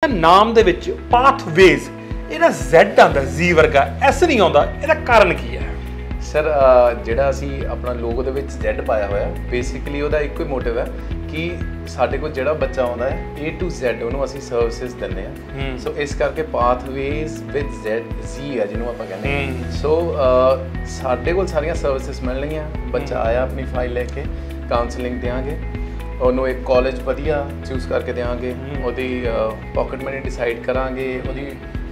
नाम दे विच पाथवेज ਇਹਦਾ Z आंदा Z वर्गा S नहीं आंदा ਇਹਦਾ ਕਾਰਨ ਕੀ ਹੈ सर ਜਿਹੜਾ ਅਸੀਂ ਆਪਣਾ ਲੋਗੋ ਦੇ ਵਿੱਚ Z ਪਾਇਆ ਹੋਇਆ ਬੇਸਿਕਲੀ ਉਹਦਾ ਇੱਕੋ ਹੀ ਮੋਟਿਵ ਹੈ ਕਿ ਸਾਡੇ ਕੋਲ ਜਿਹੜਾ ਬੱਚਾ ਆਉਂਦਾ ਹੈ A to Z ਉਹਨੂੰ ਅਸੀਂ ਸਰਵਿਸਿਜ਼ ਦਿੰਦੇ ਆ ਸੋ ਇਸ ਕਰਕੇ ਪਾਥਵੇਜ਼ ਵਿਦ Z ਹੈ ਜਿਹਨੂੰ ਆਪਾਂ ਕਹਿੰਦੇ ਆ ਸੋ ਸਾਡੇ ਕੋਲ ਸਾਰੀਆਂ ਸਰਵਿਸਿਜ਼ ਮਿਲਣਗੀਆਂ ਬੱਚਾ ਆਇਆ ਆਪਣੀ ਫਾਈਲ ਲੈ ਕੇ ਕਾਉਂਸਲਿੰਗ ਦੇਵਾਂਗੇ ਉਹਨੂੰ ਇੱਕ ਕਾਲਜ ਵਧੀਆ ਚੂਜ਼ ਕਰਕੇ ਦੇਵਾਂਗੇ ਉਹਦੀ ਪਾਕਟ ਮਨੀ ਡਿਸਾਈਡ ਕਰਾਂਗੇ ਉਹਦੀ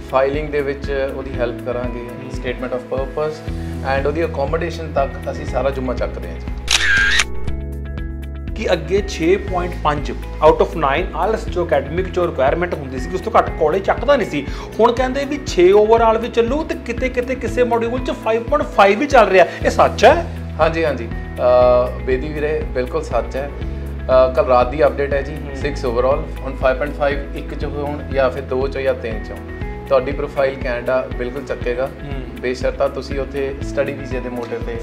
ਫਾਈਲਿੰਗ ਦੇ ਵਿੱਚ ਉਹਦੀ ਹੈਲਪ ਕਰਾਂਗੇ ਸਟੇਟਮੈਂਟ ਆਫ ਪਰਪਸ ਐਂਡ ਉਹਦੀ ਅਕੋਮੋਡੇਸ਼ਨ ਤੱਕ ਅਸੀਂ ਸਾਰਾ ਜੁਮਾ ਚੱਕਦੇ ਹਾਂ ਕਿ ਅੱਗੇ 6.5 ਆਊਟ ਆਫ 9 ਆਲਸ ਜੋ ਅਕੈਡਮਿਕ ਜੋ ਰਿਕੁਆਇਰਮੈਂਟ ਹੁੰਦੀ ਸੀ ਉਸ ਤੋਂ ਘੱਟ ਕਾਲਜ ਚੱਕਦਾ ਨਹੀਂ ਸੀ ਹੁਣ ਕਹਿੰਦੇ ਵੀ 6 ਓਵਰਆਲ ਵੀ ਚੱਲੂ ਤੇ ਕਿਤੇ ਕਿਸੇ ਮੋਡਿਊਲ 'ਚ 5.5 ਵੀ ਚੱਲ ਰਿਹਾ ਇਹ ਸੱਚ ਹੈ ਹਾਂਜੀ ਬੇਦੀ ਵੀਰੇ ਬਿਲਕੁਲ ਸੱਚ ਹੈ कल रात की अपडेट है जी 6 ओवरऑल हम 5.5 एक चो हो या फिर 2 चो या 3 चो ਤੁਹਾਡੀ ਪ੍ਰੋਫਾਈਲ ਕੈਨੇਡਾ ਬਿਲਕੁਲ ਚੱਕੇਗਾ ਬੇਸ਼ਰਤਾ ਤੁਸੀਂ ਉੱਥੇ ਸਟੱਡੀ ਵੀਜ਼ੇ ਦੇ ਮੋਟਿਵ ਤੇ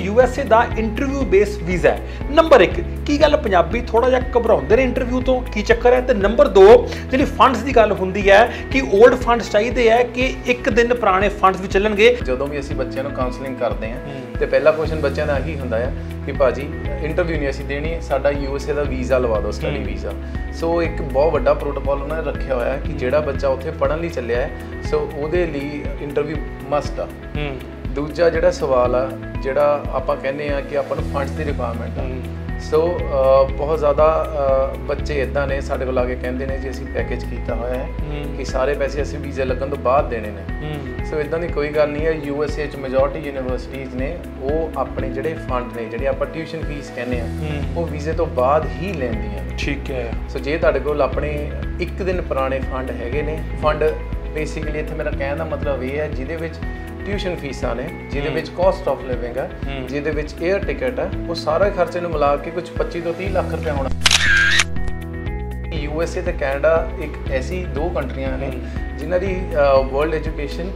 USA ਦਾ ਇੰਟਰਵਿਊ ਬੇਸ ਵੀਜ਼ਾ ਹੈ ਨੰਬਰ 1 ਕੀ ਗੱਲ ਪੰਜਾਬੀ ਥੋੜਾ ਜਿਹਾ ਘਬਰਾਉਂਦੇ ਨੇ ਇੰਟਰਵਿਊ ਤੋਂ ਕੀ ਚੱਕਰ ਹੈ ਤੇ ਨੰਬਰ 2 ਜਿਹੜੀ ਫੰਡਸ ਦੀ ਗੱਲ ਹੁੰਦੀ ਹੈ ਕਿ 올ਡ ਫੰਡਸ ਚਾਹੀਦੇ ਹੈ ਕਿ ਇੱਕ ਦਿਨ ਪੁਰਾਣੇ ਫੰਡਸ ਵੀ ਚੱਲਣਗੇ ਜਦੋਂ ਵੀ ਅਸੀਂ ਬੱਚਿਆਂ ਨੂੰ ਕਾਉਂਸਲਿੰਗ ਕਰਦੇ ਹਾਂ ਤੇ ਪਹਿਲਾ ਕੁਐਸਚਨ ਬੱਚਿਆਂ ਦਾ ਇਹੀ ਹੁੰਦਾ ਹੈ ਕਿ ਭਾਜੀ ਇੰਟਰਵਿਊ ਨਹੀਂ ਅਸੀਂ ਦੇਣੀ ਸਾਡਾ USA ਦਾ ਵੀਜ਼ਾ ਲਵਾ ਦਿਓ ਸਟੱਡੀ ਵੀਜ਼ਾ ਸੋ ਇੱਕ ਬਹੁਤ ਵੱਡਾ ਪ੍ਰੋਟੋਕਾਲ ਉਹਨਾਂ ਨੇ ਰੱਖਿਆ ਹੋਇਆ ਹੈ ਕਿ ਜਿਹੜਾ ਬੱਚਾ ਉੱਥੇ ਪੜ੍ਹਨ ਲਈ ਚੱਲਿਆ ਹੈ ਸੋ ਉਹਦੇ ਲਈ ਇੰਟਰਵਿਊ ਮਸਟ ਆ ਦੂਜਾ ਜਿਹੜਾ ਸਵਾਲ ਆ ਜਿਹੜਾ ਆਪਾਂ ਕਹਿੰਦੇ ਆ ਕਿ ਆਪਾਂ ਨੂੰ ਫੰਡਸ ਦੀ ਰਿਕੁਆਇਰਮੈਂਟ ਆ ਸੋ ਬਹੁਤ ਜ਼ਿਆਦਾ ਬੱਚੇ ਇਦਾਂ ਨੇ ਸਾਡੇ ਕੋਲ ਆ ਕੇ ਕਹਿੰਦੇ ਨੇ ਜੀ ਅਸੀਂ ਪੈਕੇਜ ਕੀਤਾ ਹੋਇਆ ਹੈ ਕਿ ਸਾਰੇ ਪੈਸੇ ਅਸੀਂ ਵੀਜ਼ਾ ਲੱਗਣ ਤੋਂ ਬਾਅਦ ਦੇਣੇ ਨੇ ਸੋ ਇਦਾਂ ਦੀ ਕੋਈ ਗੱਲ ਨਹੀਂ ਹੈ USA 'ਚ ਮੈਜੋਰਟੀ ਯੂਨੀਵਰਸਿਟੀਜ਼ ਨੇ ਉਹ ਆਪਣੇ ਜਿਹੜੇ ਫੰਡ ਨੇ ਜਿਹੜੇ ਆਪਾਂ ਟਿਊਸ਼ਨ ਫੀਸ ਕਹਿੰਦੇ ਆ ਉਹ ਵੀਜ਼ੇ ਤੋਂ ਬਾਅਦ ਹੀ ਲੈਂਦੀਆਂ ਠੀਕ ਹੈ ਸੋ ਜੇ ਤੁਹਾਡੇ ਕੋਲ ਆਪਣੇ ਇੱਕ ਦਿਨ ਪੁਰਾਣੇ ਫੰਡ ਹੈਗੇ ਨੇ ਫੰਡ ਬੇਸਿਕਲੀ ਇੱਥੇ ਮੇਰਾ ਕਹਿਣ ਦਾ ਮਤਲਬ ਇਹ ਹੈ ਜਿਹਦੇ ਵਿੱਚ ਟਿਊਸ਼ਨ ਫੀਸਾਂ ਨੇ ਜਿਹਦੇ ਵਿੱਚ ਕਾਸਟ ਆਫ ਲਿਵਿੰਗ ਹੈ ਜਿਹਦੇ ਵਿੱਚ 에ਅਰ ਟਿਕਟ ਹੈ ਉਹ ਸਾਰੇ ਖਰਚੇ ਨੂੰ ਮਿਲਾ ਕੇ ਕੁਝ 25 ਤੋਂ 30 ਲੱਖ ਰੁਪਏ ਹੋਣਾ USA ਤੇ ਕੈਨੇਡਾ ਇੱਕ ਐਸੀ ਦੋ ਕੰਟਰੀਆਂ ਨੇ ਜਿਨ੍ਹਾਂ ਦੀ world education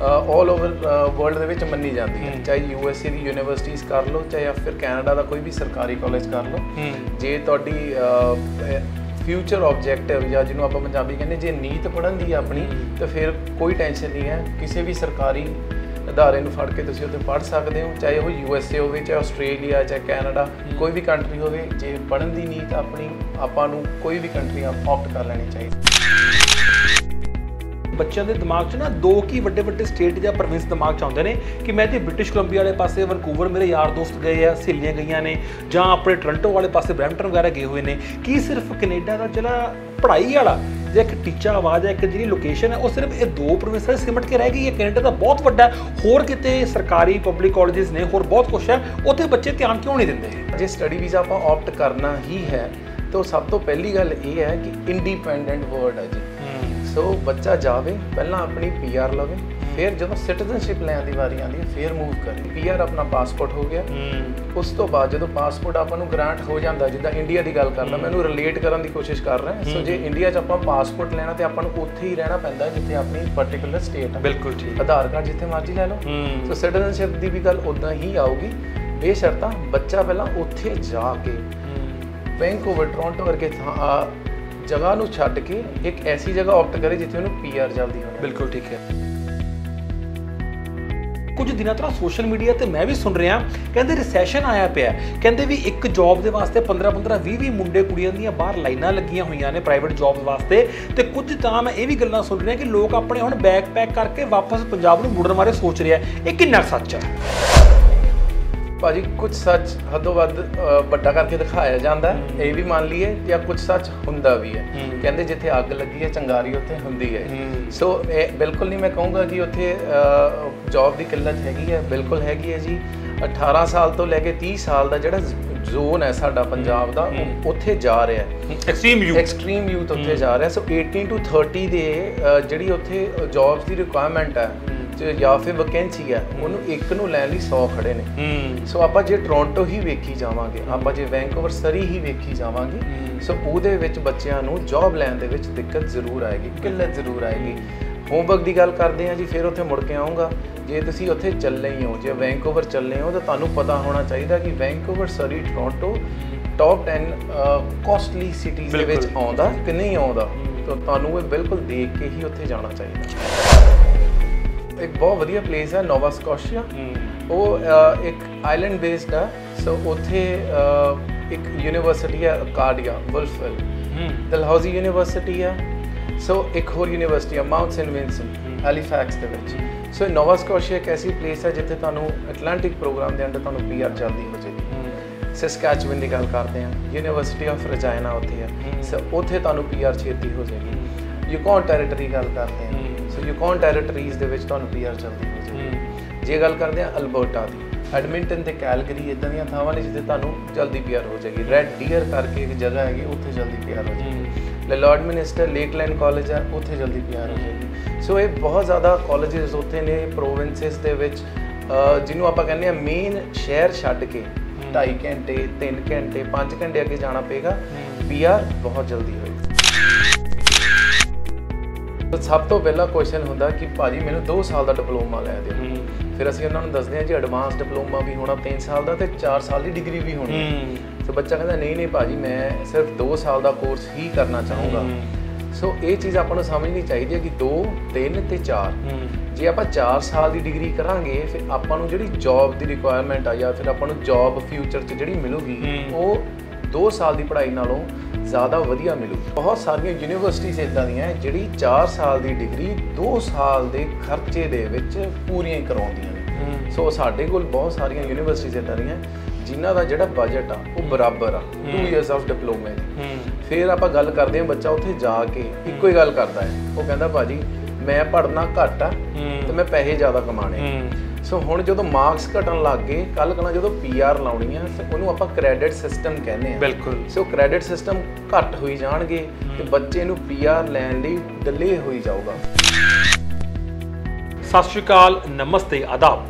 all over world ਦੇ ਵਿੱਚ ਮੰਨੀ ਜਾਂਦੀ ਹੈ ਚਾਹੇ USA ਦੀ ਯੂਨੀਵਰਸਿਟੀਜ਼ ਕਰ ਲਓ ਚਾਹੇ ਫਿਰ ਕੈਨੇਡਾ ਦਾ ਕੋਈ ਵੀ ਸਰਕਾਰੀ ਕਾਲਜ ਕਰ ਲਓ ਜੇ ਤੁਹਾਡੀ ਫਿਊਚਰ ਆਬਜੈਕਟਿਵ ਜਾਂ ਜਿਹਨੂੰ ਆਪਾਂ ਪੰਜਾਬੀ ਕਹਿੰਦੇ ਜੇ ਨੀਤ ਪੜ੍ਹਨ ਦੀ ਆਪਣੀ ਤਾਂ ਫਿਰ ਕੋਈ ਟੈਨਸ਼ਨ ਨਹੀਂ ਹੈ ਕਿਸੇ ਵੀ ਸਰਕਾਰੀ ਅਦਾਰੇ ਨੂੰ ਫੜ ਕੇ ਤੁਸੀਂ ਉੱਥੇ ਪੜ੍ਹ ਸਕਦੇ ਹੋ ਚਾਹੇ ਉਹ USA ਹੋਵੇ ਚਾਹੇ ਆਸਟ੍ਰੇਲੀਆ ਚਾਹੇ ਕੈਨੇਡਾ ਕੋਈ ਵੀ ਕੰਟਰੀ ਹੋਵੇ ਜੇ ਪੜ੍ਹਨ ਦੀ ਨੀਤ ਆਪਣੀ ਆਪਾਂ ਨੂੰ ਕੋਈ ਵੀ ਕੰਟਰੀ ਆਪਟ ਕਰ ਲੈਣੀ ਚਾਹੀਦੀ ਬੱਚਿਆਂ ਦੇ ਦਿਮਾਗ 'ਚ ਨਾ ਦੋ ਕੀ ਵੱਡੇ ਸਟੇਟ ਜਾਂ ਪ੍ਰੋਵਿੰਸ ਦਿਮਾਗ 'ਚ ਆਉਂਦੇ ਨੇ ਕਿ ਮੈਂ ਤੇ ਬ੍ਰਿਟਿਸ਼ ਕੋਲੰਬੀਆ ਵਾਲੇ ਪਾਸੇ ਵਨਕੂਵਰ ਮੇਰੇ ਯਾਰ ਦੋਸਤ ਗਏ ਆ ਸਹੇਲੀਆਂ ਗਈਆਂ ਨੇ ਜਾਂ ਆਪਣੇ ਟੋਰਾਂਟੋ ਵਾਲੇ ਪਾਸੇ ਬਰੈਂਪਟਨ ਵਗੈਰਾ ਗਏ ਹੋਏ ਨੇ ਕੀ ਸਿਰਫ ਕੈਨੇਡਾ ਦਾ ਜਿਹੜਾ ਪੜ੍ਹਾਈ ਵਾਲਾ ਜੇ ਇੱਕ ਟੀਚਾ ਆਵਾਜ਼ ਹੈ ਇੱਕ ਜਿਹੜੀ ਲੋਕੇਸ਼ਨ ਹੈ ਉਹ ਸਿਰਫ ਇਹ ਦੋ ਪ੍ਰੋਵਿੰਸਾਂ ਸਿਮਟ ਕੇ ਰਹਿ ਗਈ ਹੈ ਕੈਨੇਡਾ ਦਾ ਬਹੁਤ ਵੱਡਾ ਹੋਰ ਕਿਤੇ ਸਰਕਾਰੀ ਪਬਲਿਕ ਕਾਲਜਿਸ ਨੇ ਹੋਰ ਬਹੁਤ ਕੁਛ ਹੈ ਉੱਥੇ ਬੱਚੇ ਧਿਆਨ ਕਿਉਂ ਨਹੀਂ ਦਿੰਦੇ ਜੇ ਸਟੱਡੀ ਵੀਜ਼ਾ ਆਪਾਂ ਆਪਟ ਕਰਨਾ ਹੀ ਹੈ ਤਾਂ ਸਭ ਤੋਂ ਪਹਿਲੀ ਗੱਲ ਇਹ ਹੈ ਕਿ ਇੰਡੀਪੈਂਡੈਂਟ ਵਰਡ ਹੈ ਜੀ ਸੋ ਬੱਚਾ ਜਾਵੇ ਪਹਿਲਾਂ ਆਪਣੀ PR ਲਵੇ ਫਿਰ ਜਦੋਂ ਸਿਟੀਜ਼ਨਸ਼ਿਪ ਲੈਣ ਦੀ ਵਾਰੀ ਆਉਂਦੀ ਹੈ ਫਿਰ ਮੂਵ ਕਰੇ PR ਆਪਣਾ ਪਾਸਪੋਰਟ ਹੋ ਗਿਆ ਉਸ ਤੋਂ ਬਾਅਦ ਜਦੋਂ ਪਾਸਪੋਰਟ ਆਪਾਂ ਨੂੰ ਗ੍ਰਾਂਟ ਹੋ ਜਾਂਦਾ ਜਿੱਦਾਂ ਇੰਡੀਆ ਦੀ ਗੱਲ ਕਰਦਾ ਮੈਂ ਇਹਨੂੰ ਰਿਲੇਟ ਕਰਨ ਦੀ ਕੋਸ਼ਿਸ਼ ਕਰ ਰਿਹਾ ਸੋ ਜੇ ਇੰਡੀਆ 'ਚ ਆਪਾਂ ਪਾਸਪੋਰਟ ਲੈਣਾ ਤੇ ਆਪਾਂ ਨੂੰ ਉੱਥੇ ਹੀ ਰਹਿਣਾ ਪੈਂਦਾ ਜਿੱਥੇ ਆਪਣੀ ਪਰਟੀਕੂਲਰ ਸਟੇਟ ਹੈ ਬਿਲਕੁਲ ਠੀਕ ਆਧਾਰ ਕਾਰਡ ਜਿੱਥੇ ਮਰਜ਼ੀ ਲੈ ਲਓ ਸੋ ਸਿਟੀਜ਼ਨਸ਼ਿਪ ਦੀ ਵੀ ਗੱਲ ਉੱਦਾਂ ਹੀ ਆਊਗੀ ਬੇਸ਼ਰਤਾਂ ਬੱਚਾ ਪਹਿਲਾਂ ਉੱਥੇ ਜਾ ਕੇ ਵੈਨਕੂਵਰ ਟੋਰਾਂਟੋ ਵਰਗੇ ਜਗ੍ਹਾ ਨੂੰ ਛੱਡ ਕੇ ਇੱਕ ਐਸੀ ਜਗ੍ਹਾ ਆਪਟ ਕਰੇ ਜਿੱਥੇ ਉਹਨੂੰ PR ਜਲਦੀ ਹੋਵੇ ਬਿਲਕੁਲ ਠੀਕ ਹੈ ਕੁਝ ਦਿਨਾਂ ਤੋਂ ਸੋਸ਼ਲ ਮੀਡੀਆ ਤੇ ਮੈਂ ਵੀ ਸੁਣ ਰਿਹਾ ਕਹਿੰਦੇ ਰਿਸੈਸ਼ਨ ਆਇਆ ਪਿਆ ਕਹਿੰਦੇ ਵੀ ਇੱਕ ਜੌਬ ਦੇ ਵਾਸਤੇ 15 20 ਮੁੰਡੇ ਕੁੜੀਆਂ ਦੀਆਂ ਬਾਹਰ ਲਾਈਨਾਂ ਲੱਗੀਆਂ ਹੋਈਆਂ ਨੇ ਪ੍ਰਾਈਵੇਟ ਜੌਬ ਵਾਸਤੇ ਤੇ ਕੁਝ ਤਾਂ ਮੈਂ ਇਹ ਵੀ ਗੱਲਾਂ ਸੁਣ ਰਿਹਾ ਕਿ ਲੋਕ ਆਪਣੇ ਹੁਣ ਬੈਗ ਪੈਕ ਕਰਕੇ ਵਾਪਸ ਪੰਜਾਬ ਨੂੰ ਮੁੜਨ ਬਾਰੇ ਸੋਚ ਰਿਹਾ ਇਹ ਕਿੰਨਾ ਸੱਚ ਹੈ ਭਾਜੀ ਕੁਝ ਸੱਚ ਹੱਦੋਂ ਵੱਧ ਵੱਡਾ ਕਰਕੇ ਦਿਖਾਇਆ ਜਾਂਦਾ ਇਹ ਵੀ ਮੰਨ ਲਈਏ ਜਾਂ ਕੁਝ ਸੱਚ ਹੁੰਦਾ ਵੀ ਹੈ ਕਹਿੰਦੇ ਜਿੱਥੇ ਅੱਗ ਲੱਗੀ ਹੈ ਚੰਗਾਰੀ ਉੱਥੇ ਹੁੰਦੀ ਹੈ ਸੋ ਇਹ ਬਿਲਕੁਲ ਨਹੀਂ ਮੈਂ ਕਹੂੰਗਾ ਕਿ ਉੱਥੇ ਜੌਬ ਦੀ ਕਿੱਲਤ ਹੈਗੀ ਹੈ ਬਿਲਕੁਲ ਹੈਗੀ ਹੈ ਜੀ 18 ਸਾਲ ਤੋਂ ਲੈ ਕੇ 30 ਸਾਲ ਦਾ ਜਿਹੜਾ ਜ਼ੋਨ ਹੈ ਸਾਡਾ ਪੰਜਾਬ ਦਾ ਉੱਥੇ ਜਾ ਰਿਹਾ ਐਕਸਟ੍ਰੀਮ ਯੂਥ ਉੱਥੇ ਜਾ ਰਿਹਾ ਸੋ 18 to 30 ਦੇ ਜਿਹੜੀ ਉੱਥੇ ਜੌਬਸ ਦੀ ਰਿਕੁਆਇਰਮੈਂਟ ਹੈ ਜਾਂ ਫਿਰ ਵੈਕੈਂਸੀ ਹੈ ਉਹਨੂੰ ਇੱਕ ਨੂੰ ਲੈਣ ਲਈ 100 ਖੜੇ ਨੇ ਸੋ ਆਪਾਂ ਜੇ ਟੋਰਾਂਟੋ ਹੀ ਵੇਖੀ ਜਾਵਾਂਗੇ ਆਪਾਂ ਜੇ ਵੈਨਕੂਵਰ ਸਰੀ ਹੀ ਵੇਖੀ ਜਾਵਾਂਗੇ ਸੋ ਉਹਦੇ ਵਿੱਚ ਬੱਚਿਆਂ ਨੂੰ ਜੌਬ ਲੈਣ ਦੇ ਵਿੱਚ ਦਿੱਕਤ ਜ਼ਰੂਰ ਆਏਗੀ ਕਿੱਲਤ ਜ਼ਰੂਰ ਆਏਗੀ ਹੋਮਵਰਕ ਦੀ ਗੱਲ ਕਰਦੇ ਹਾਂ ਜੀ ਫਿਰ ਉੱਥੇ ਮੁੜ ਕੇ ਆਊਂਗਾ ਜੇ ਤੁਸੀਂ ਉੱਥੇ ਚੱਲੇ ਹੀ ਹੋ ਜੇ ਵੈਨਕੂਵਰ ਚੱਲੇ ਹੋ ਤਾਂ ਤੁਹਾਨੂੰ ਪਤਾ ਹੋਣਾ ਚਾਹੀਦਾ ਕਿ ਵੈਨਕੂਵਰ ਸਰੀ ਟੋਰਾਂਟੋ ਟੌਪ 10 ਕੋਸਟਲੀ ਸਿਟੀਜ਼ ਦੇ ਵਿੱਚ ਆਉਂਦਾ ਕਿ ਨਹੀਂ ਆਉਂਦਾ, ਤਾਂ ਤੁਹਾਨੂੰ ਇਹ ਬਿਲਕੁਲ ਦੇਖ ਕੇ ਹੀ ਉੱਥੇ ਜਾਣਾ ਚਾਹੀਦਾ। ਇੱਕ ਬਹੁਤ ਵਧੀਆ ਪਲੇਸ ਹੈ ਨੋਵਾ ਸਕੋਸ਼ੀਆ, ਉਹ ਇੱਕ ਆਈਲੈਂਡ ਬੇਸਡ ਹੈ। ਸੋ ਉੱਥੇ ਇੱਕ ਯੂਨੀਵਰਸਿਟੀ ਹੈ ਅਕਾਡੀਆ ਵੁਲਫਵਿਲ, ਡਲਹੌਜ਼ੀ ਯੂਨੀਵਰਸਿਟੀ ਹੈ। ਸੋ ਇੱਕ ਹੋਰ ਯੂਨੀਵਰਸਿਟੀ ਹੈ ਮਾਊਂਟ ਸੇਂਟ ਵਿੰਸੈਂਟ ਹੈਲੀਫੈਕਸ ਦੇ ਵਿੱਚ। ਸੋ ਨੋਵਾ ਸਕੋਸ਼ੀਆ ਇੱਕ ਐਸੀ ਪਲੇਸ ਹੈ ਜਿੱਥੇ ਤੁਹਾਨੂੰ ਐਟਲਾਂਟਿਕ ਪ੍ਰੋਗਰਾਮ ਦੇ ਅੰਡਰ ਤੁਹਾਨੂੰ PR ਜਲਦੀ ਹੋ ਜਾਏਗੀ। ਸਸਕੈਚੁਅਨ ਦੀ ਗੱਲ ਕਰਦੇ ਹਾਂ, ਯੂਨੀਵਰਸਿਟੀ ਆਫ ਰਜਾਇਨਾ ਉੱਥੇ ਹੈ। ਸੋ ਉੱਥੇ ਤੁਹਾਨੂੰ PR ਛੇਤੀ ਹੋ ਜਾਏਗੀ। ਯੂਕੌਨ ਟੈਰੀਟਰੀ ਗੱਲ ਕਰਦੇ ਹਾਂ, ਸੋ ਯੂਕੌਨ ਟੈਰੀਟਰੀਜ਼ ਦੇ ਵਿੱਚ ਤੁਹਾਨੂੰ PR ਜਲਦੀ ਹੋ ਜਾਏਗੀ। ਜੇ ਗੱਲ ਕਰਦੇ ਹਾਂ ਅਲਬਰਟਾ ਦੀ, ਐਡਮਿੰਟਨ ਤੇ ਕੈਲਗਰੀ ਇੱਦਾਂ ਦੀਆਂ ਥਾਵਾਂ ਨੇ ਜਿੱਥੇ ਤੁਹਾਨੂੰ ਜਲਦੀ PR ਹੋ ਜਾਏਗੀ। ਰੈਡ ਡੀਅਰ ਕਰਕੇ ਇੱਕ ਜਗ੍ਹਾ ਹੈਗੀ, ਉੱਥੇ ਜਲਦੀ PR ਹੋ ਜਾਏਗੀ। ਲਾਰਡ ਮਿਨਿਸਟਰ ਲੇਕਲੈਂਡ ਕਾਲਜ ਹੈ, ਉੱਥੇ ਜਲਦੀ PR ਹੋ ਜਾਏਗੀ। ਸੋ ਇਹ ਬਹੁਤ ਜ਼ਿਆਦਾ ਕਾਲਜਿਸ ਉੱਥੇ ਨੇ ਪ੍ਰੋਵਿੰਸਿਸ ਦੇ ਵਿੱਚ, ਜਿਹਨੂੰ ਆਪਾਂ ਕਹਿੰਦੇ ਹਾਂ ਮੇਨ ਸ਼ਹਿਰ ਛੱਡ ਕੇ 2.5 ਘੰਟੇ 3 ਘੰਟੇ 5 ਘੰਟੇ ਅੱਗੇ ਜਾਣਾ ਪਏਗਾ, PR ਬਹੁਤ ਜਲਦੀ ਹੋਏਗੀ। ਸਭ ਤੋਂ ਪਹਿਲਾ ਕੁਐਸਚਨ ਹੁੰਦਾ ਕਿ ਭਾਜੀ ਮੈਨੂੰ 2 ਸਾਲ ਦਾ ਡਿਪਲੋਮਾ ਲੈ ਦਿਓ। ਫਿਰ ਅਸੀਂ ਉਹਨਾਂ ਨੂੰ ਦੱਸਦੇ ਹਾਂ ਜੀ ਐਡਵਾਂਸ ਡਿਪਲੋਮਾ ਵੀ ਹੋਣਾ 3 ਸਾਲ ਦਾ ਤੇ 4 ਸਾਲ ਦੀ ਡਿਗਰੀ ਵੀ ਹੋਣੀ। ਸੋ ਬੱਚਾ ਕਹਿੰਦਾ ਨਹੀਂ ਭਾਜੀ ਮੈਂ ਸਿਰਫ 2 ਸਾਲ ਦਾ ਕੋਰਸ ਹੀ ਕਰਨਾ ਚਾਹੂੰਗਾ। ਸੋ ਇਹ ਚੀਜ਼ ਆਪਾਂ ਨੂੰ ਸਮਝਣੀ ਚਾਹੀਦੀ ਹੈ ਕਿ 2, 3 ਤੇ 4। ਜੇ ਆਪਾਂ 4 ਸਾਲ ਦੀ ਡਿਗਰੀ ਕਰਾਂਗੇ ਫਿਰ ਆਪਾਂ ਨੂੰ ਜਿਹੜੀ ਜੌਬ ਦੀ ਰਿਕੁਆਇਰਮੈਂਟ ਆ ਜਾਂ ਫਿਰ ਆਪਾਂ ਨੂੰ ਜੌਬ ਫਿਊਚਰ 'ਚ ਜਿਹੜੀ ਮਿਲੂਗੀ ਉਹ 2 ਸਾਲ ਦੀ ਪੜ੍ਹਾਈ ਨਾਲੋਂ ਜ਼ਿਆਦਾ ਵਧੀਆ ਮਿਲੂ। ਬਹੁਤ ਸਾਰੀਆਂ ਯੂਨੀਵਰਸਿਟੀਜ਼ ਇੱਦਾਂ ਦੀਆਂ ਜਿਹੜੀ 4 ਸਾਲ ਦੀ ਡਿਗਰੀ 2 ਸਾਲ ਦੇ ਖਰਚੇ ਦੇ ਵਿੱਚ ਪੂਰੀਆਂ ਕਰਵਾਉਂਦੀਆਂ ਨੇ। ਸੋ ਸਾਡੇ ਕੋਲ ਬਹੁਤ ਸਾਰੀਆਂ ਯੂਨੀਵਰਸਿਟੀਜ਼ ਇੱਦਾਂ ਦੀਆਂ ਜਿਨ੍ਹਾਂ ਦਾ ਜਿਹੜਾ ਬਜਟ ਆ ਉਹ ਬਰਾਬਰ ਆ 2 ਇਅਰਸ ਆਫ ਡਿਪਲੋਮੇ ਦੀ। ਫਿਰ ਆਪਾਂ ਗੱਲ ਕਰਦੇ ਹਾਂ ਬੱਚਾ ਉੱਥੇ ਜਾ ਕੇ ਇੱਕੋ ਹੀ ਗੱਲ ਕਰਦਾ ਹੈ, ਉਹ ਕਹਿੰਦਾ ਭਾਜੀ ਮੈਂ ਪੜ੍ਹਨਾ ਘੱਟ ਆ ਤੇ ਮੈਂ ਪੈਸੇ ਜ਼ਿਆਦਾ ਕਮਾਣੇ। ਸੋ ਹੁਣ ਜਦੋਂ ਮਾਰਕਸ ਘਟਣ ਲੱਗ ਗਏ, ਕੱਲ੍ਹ ਕਲਾ ਜਦੋਂ PR ਲਾਉਣੀ ਆ ਤੇ ਉਹਨੂੰ ਆਪਾਂ ਕ੍ਰੈਡਿਟ ਸਿਸਟਮ ਕਹਿੰਦੇ ਆ। ਬਿਲਕੁਲ। ਸੋ ਕ੍ਰੈਡਿਟ ਸਿਸਟਮ ਘੱਟ ਹੋਈ ਜਾਣਗੇ ਤੇ ਬੱਚੇ ਨੂੰ PR ਲੈਣ ਲਈ ਡਿਲੇ ਹੋਈ ਜਾਊਗਾ। ਸਤਿ ਸ਼੍ਰੀ ਅਕਾਲ, ਨਮਸਤੇ, ਆਦਾਬ।